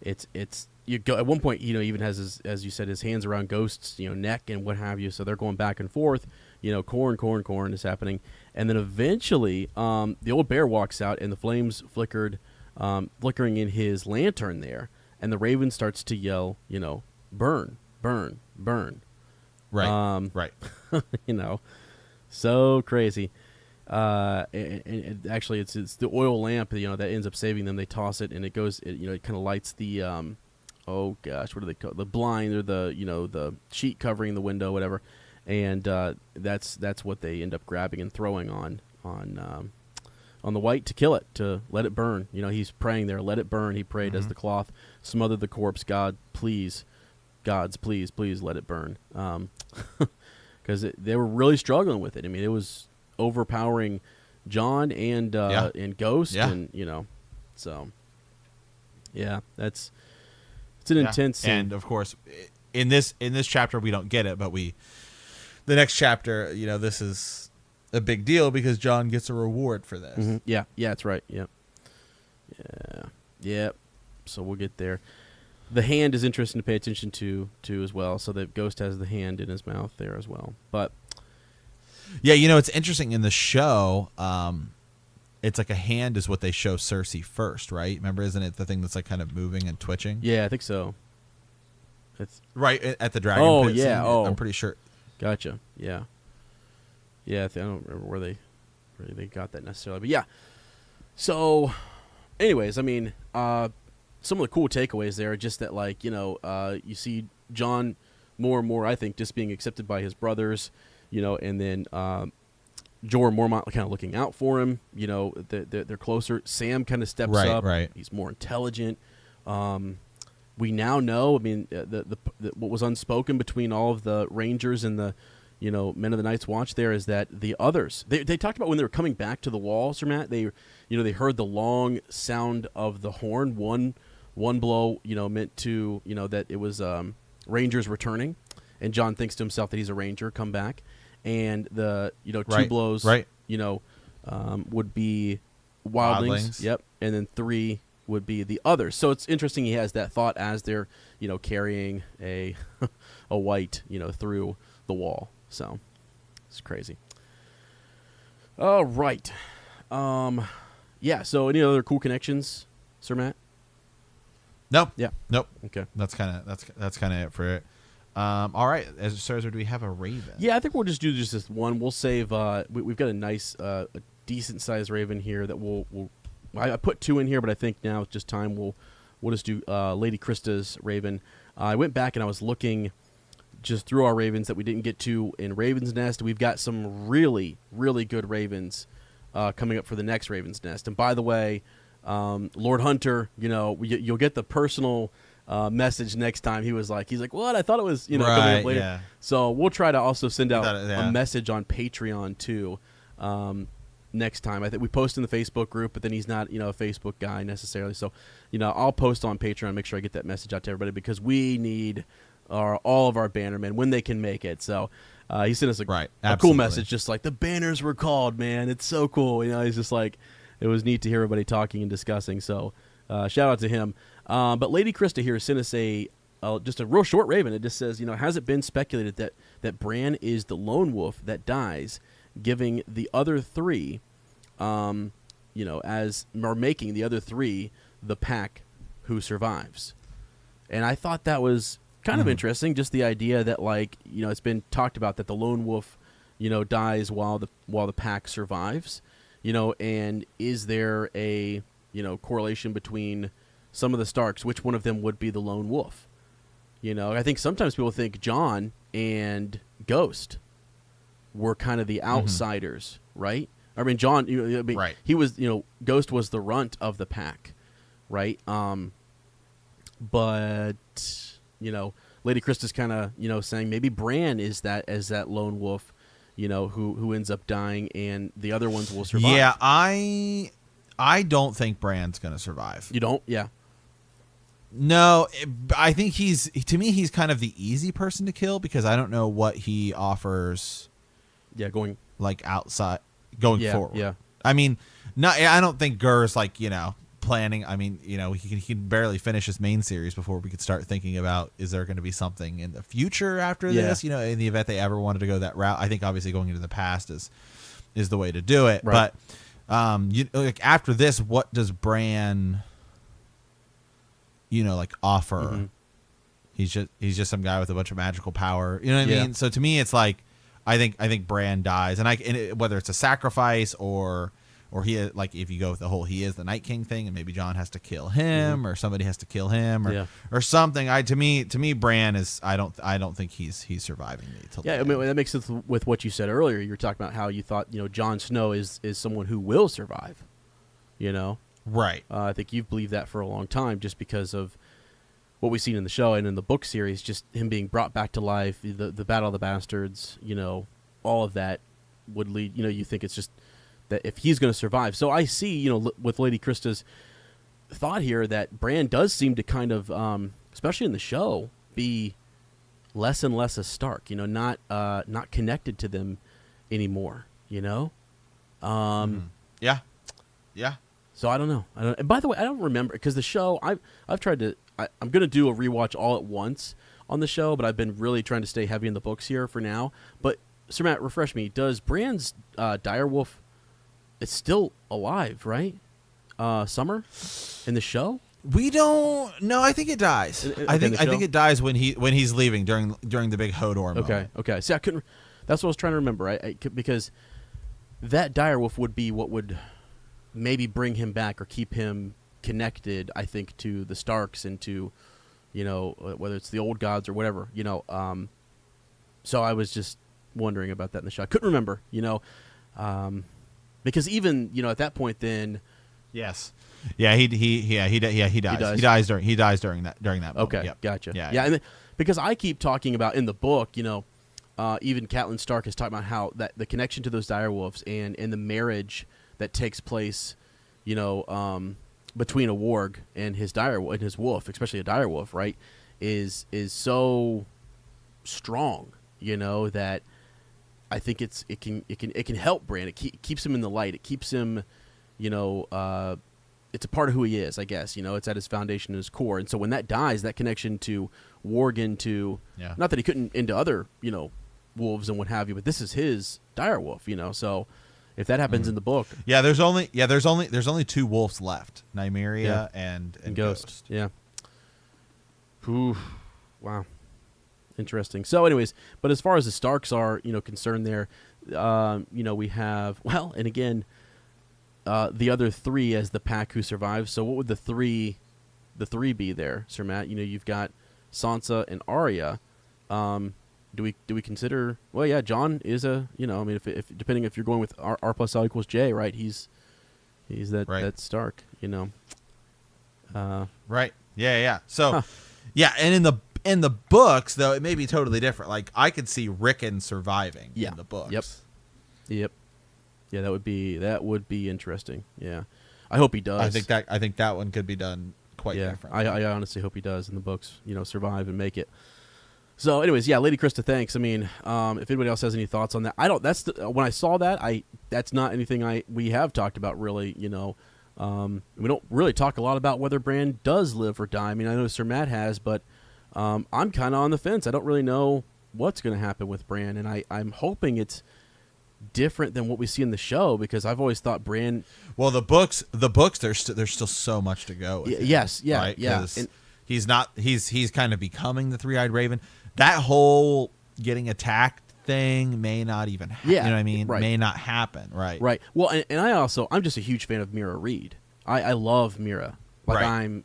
it's you go at one point. Even has as you said, his hands around Ghost's neck and what have you. So they're going back and forth. Corn is happening, and then eventually the old bear walks out, and the flames flickering in his lantern there, and the Raven starts to yell, burn, burn, burn. Right. Right. So crazy. And actually, it's the oil lamp that ends up saving them. They toss it, and it goes. It kind of lights the what do they call it? The blind, or the sheet covering the window, whatever. And that's what they end up grabbing and throwing on the white to kill it, to let it burn. He's praying there, let it burn. He prayed as the cloth smothered the corpse. Gods, please let it burn. Because they were really struggling with it. I mean, it was overpowering John and Ghost, Yeah. and so yeah, it's an intense scene. And of course, in this chapter we don't get it, but the next chapter, this is a big deal because John gets a reward for this. Mm-hmm. Yeah, that's right. Yeah. So we'll get there. The hand is interesting to pay attention to as well. So that Ghost has the hand in his mouth there as well. But yeah, it's interesting in the show. It's like a hand is what they show Cersei first, right? Remember, isn't it the thing that's like kind of moving and twitching? Yeah, I think so. It's right at the dragon. Oh pit yeah. scene, Oh, I'm pretty sure. Gotcha. Yeah. Yeah, I don't remember where they got that necessarily, but yeah. So, anyways, I mean, some of the cool takeaways there are just that, like, you see John more and more, I think, just being accepted by his brothers, and then Jorah Mormont kind of looking out for him. They're closer. Sam kind of steps up. Right. He's more intelligent. We now know. I mean, the what was unspoken between all of the Rangers and the Men of the Night's Watch there is that the others they talked about when they were coming back to the wall, Sir Matt. They they heard the long sound of the horn. One blow meant to that it was Rangers returning, and John thinks to himself that he's a Ranger come back, and the two blows would be wildlings. Yep, and then 3 would be the others. So it's interesting he has that thought as they're carrying a a white through the wall. So it's crazy. All right. Yeah. So any other cool connections, Sir Matt? Nope. Yeah. Nope. Okay. That's kind of it for it. All right. As do we have a raven? Yeah, I think we'll just do just this one. We'll save. We've got a nice, a decent sized raven here that we'll. I put 2 in here, but I think now it's just time. We'll just do Lady Krista's raven. I went back and I was looking just through our ravens that we didn't get to in Raven's Nest. We've got some really, really good ravens coming up for the next Raven's Nest. And by the way, Lord Hunter, you'll get the personal message next time. He's like, what? I thought it was, coming up later. Yeah. So we'll try to also send out yeah. a message on Patreon too next time. I think we post in the Facebook group, but then he's not, a Facebook guy necessarily. So, I'll post on Patreon, make sure I get that message out to everybody because we need all of our bannermen when they can make it. So he sent us a cool message, just like the banners were called, man. It's so cool. He's just like, it was neat to hear everybody talking and discussing. So shout out to him. But Lady Krista here sent us just a real short raven. It just says, has it been speculated that Bran is the lone wolf that dies, giving the other 3, making the other 3 the pack who survives. And I thought that was kind of interesting, just the idea that, like, it's been talked about that the lone wolf, dies while the pack survives, and is there a, correlation between some of the Starks, which one of them would be the lone wolf? I think sometimes people think Jon and Ghost were kind of the outsiders, right? I mean, Jon, right. He was, Ghost was the runt of the pack, right? But Lady Krista's kind of saying maybe Bran is that lone wolf, who ends up dying, and the other ones will survive. Yeah, I don't think Bran's gonna survive. You don't? Yeah. No, I think he's kind of the easy person to kill because I don't know what he offers. Yeah, going forward. Yeah. I mean, I don't think Gur's planning. I mean, he can barely finish his main series before we could start thinking about, is there going to be something in the future after this? In the event they ever wanted to go that route. I think obviously going into the past is the way to do it. Right. But after this, what does Bran offer? Mm-hmm. He's just some guy with a bunch of magical power. You know what I mean? So to me, it's like I think Bran dies, and whether it's a sacrifice or he, like, if you go with the whole he is the Night King thing, and maybe Jon has to kill him, or somebody has to kill him, or something. To me, Bran is. I don't think he's surviving till the end. I mean, that makes sense with what you said earlier. You were talking about how you thought Jon Snow is someone who will survive. Right. I think you've believed that for a long time, just because of what we've seen in the show and in the book series, just him being brought back to life, the Battle of the Bastards. All of that would lead. You think it's just that if he's going to survive. So I see, with Lady Krista's thought here that Bran does seem to kind of, especially in the show, be less and less a Stark. Not connected to them anymore. Yeah. So I don't know. And by the way, I don't remember because the show I've tried to. I'm going to do a rewatch all at once on the show, but I've been really trying to stay heavy in the books here for now. But Sir Matt, refresh me. Does Bran's direwolf? It's still alive, right? Summer in the show. We don't. No, I think it dies. I think it dies when he's leaving during the big Hodor moment. Okay. See, I couldn't. That's what I was trying to remember. Because that direwolf would be what would maybe bring him back or keep him connected. I think to the Starks and to, whether it's the old gods or whatever. So I was just wondering about that in the show. I couldn't remember. Because even at that point then. Yes. Yeah, he dies. He dies during that moment. Okay, yep. Gotcha. Yeah. And because I keep talking about in the book, even Catelyn Stark has talked about how that the connection to those direwolves and the marriage that takes place, between a warg and his direwolf and his wolf, especially a direwolf, right, is so strong, that I think it can help Bran. It keeps him in the light. It keeps him, it's a part of who he is, I guess. It's at his foundation, his core. And so when that dies, that connection to warg into, not that he couldn't into other, wolves and what have you, but this is his direwolf, So if that happens in the book, there's only two wolves left, Nymeria and Ghost. Yeah. Ooh, wow. Interesting. So, anyways, but as far as the Starks are, concerned, there, we have and again, the other three as the pack who survives. So, what would the three be there, Sir Matt? You've got Sansa and Arya. Do we consider? Well, yeah, Jon is a. If depending if you're going with R plus L equals J, right? He's that that Stark. Right. Yeah. So, and in the books, though, it may be totally different. Like I could see Rickon surviving in the books. Yep. Yeah, that would be interesting. Yeah, I hope he does. I think that one could be done quite different. I honestly hope he does in the books. Survive and make it. So, anyways, Lady Krista, thanks. I mean, if anybody else has any thoughts on that, I don't. When I saw that, that's not anything we have talked about really. We don't really talk a lot about whether Bran does live or die. I mean, I know Sir Matt has, but I'm kind of on the fence. I don't really know what's going to happen with Bran, and I'm hoping it's different than what we see in the show because I've always thought Bran. Well, the books, there's still so much to go. With Right? And he's kind of becoming the three-eyed raven. That whole getting attacked thing may not even happen. You know what I mean? Right. May not happen. Right. Right. Well, and I'm just a huge fan of Mira Reed. I love Mira. I'm,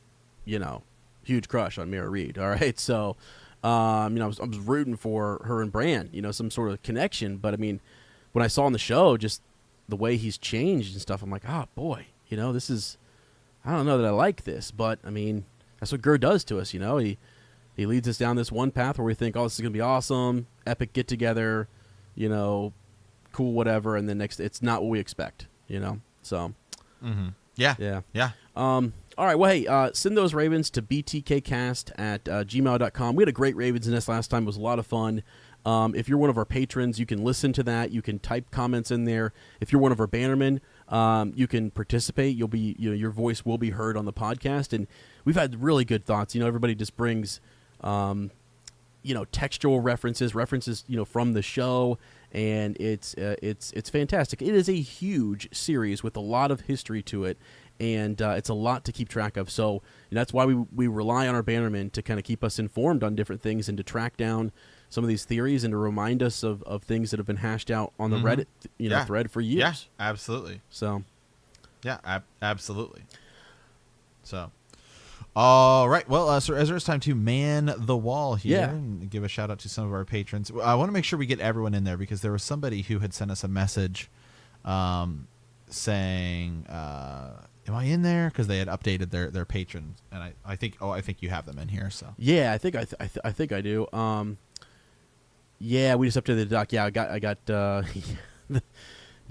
huge crush on Mira Reed. All right. So, I was rooting for her and Bran, some sort of connection. But I mean, when I saw on the show, just the way he's changed and stuff, I'm like, oh boy, this is, I don't know that I like this, but I mean, that's what Gur does to us. He leads us down this one path where we think, oh, this is going to be awesome, epic get together, cool, whatever. And then next, it's not what we expect, so. Mm-hmm. Yeah. All right. Well, hey, send those ravens to btkcast@gmail.com. We had a great Ravens Nest last time. It was a lot of fun. If you're one of our patrons, you can listen to that. You can type comments in there. If you're one of our bannermen, you can participate. You'll be, your voice will be heard on the podcast. And we've had really good thoughts. Everybody just brings, textual references, from the show, and it's fantastic. It is a huge series with a lot of history to it, and it's a lot to keep track of. So that's why we rely on our bannermen to kind of keep us informed on different things and to track down some of these theories and to remind us of things that have been hashed out on the Reddit thread for years. Yeah, absolutely. So, absolutely. So, all right. Well, Sir Ezra, it's time to man the wall here and give a shout out to some of our patrons. I want to make sure we get everyone in there because there was somebody who had sent us a message saying, am I in there? Because they had updated their patrons, and I think you have them in here. So yeah, I think I do. Yeah, we just updated the doc. Yeah, I got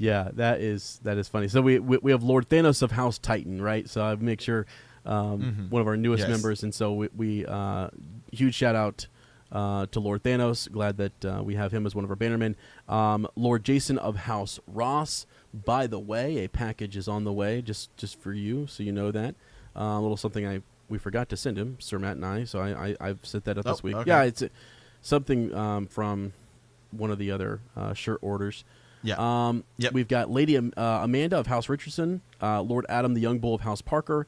Yeah, that is funny. So we have Lord Thanos of House Titan, right? So I make sure one of our newest members, and so we huge shout out to Lord Thanos. Glad that we have him as one of our bannermen. Lord Jason of House Ross. By the way, a package is on the way just for you, so you know that. A little something we forgot to send him, Sir Matt and I. So I've set that up this week. Okay. Yeah, it's something from one of the other shirt orders. Yeah. We've got Lady Amanda of House Richardson, Lord Adam the Young Bull of House Parker,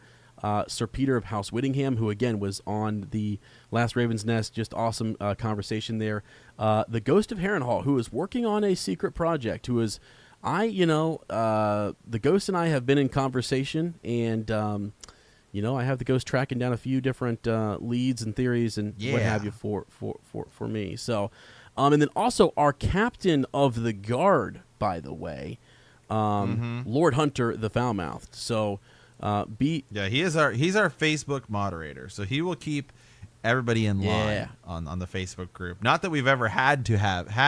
Sir Peter of House Whittingham, who again was on the last Raven's Nest. Just awesome conversation there. The Ghost of Harrenhal, who is working on a secret project. The Ghost and I have been in conversation, and I have the Ghost tracking down a few different leads and theories and what have you for me. So. And then also our captain of the guard, by the way, Lord Hunter the Foul-Mouthed. So, he's our Facebook moderator, so he will keep everybody in line on the Facebook group. Not that we've ever had to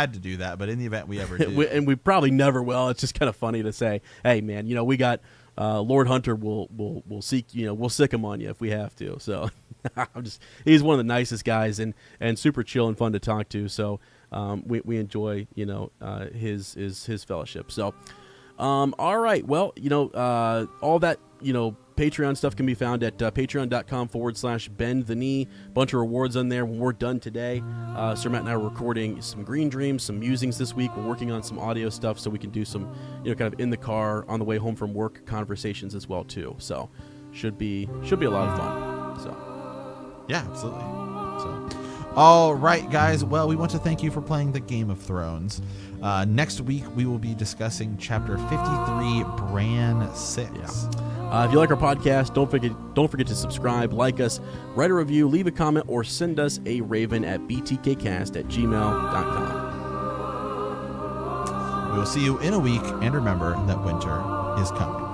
do that, but in the event we ever do, and we probably never will. It's just kind of funny to say, hey man, we got Lord Hunter. We'll seek, we'll sick him on you if we have to. So he's one of the nicest guys and super chill and fun to talk to. So. We enjoy, his fellowship. So, all right. Well, all that, Patreon stuff can be found at patreon.com/bend the knee. Bunch of rewards on there when we're done today. Sir Matt and I are recording some Green Dreams, some musings this week. We're working on some audio stuff so we can do some, kind of in the car on the way home from work conversations as well too. So should be a lot of fun. So yeah, absolutely. So. All right, guys. Well, we want to thank you for playing the Game of Thrones. Next week, we will be discussing Chapter 53, Bran 6. Yeah. If you like our podcast, don't forget to subscribe, like us, write a review, leave a comment, or send us a raven at btkcast@gmail.com. We will see you in a week, and remember that winter is coming.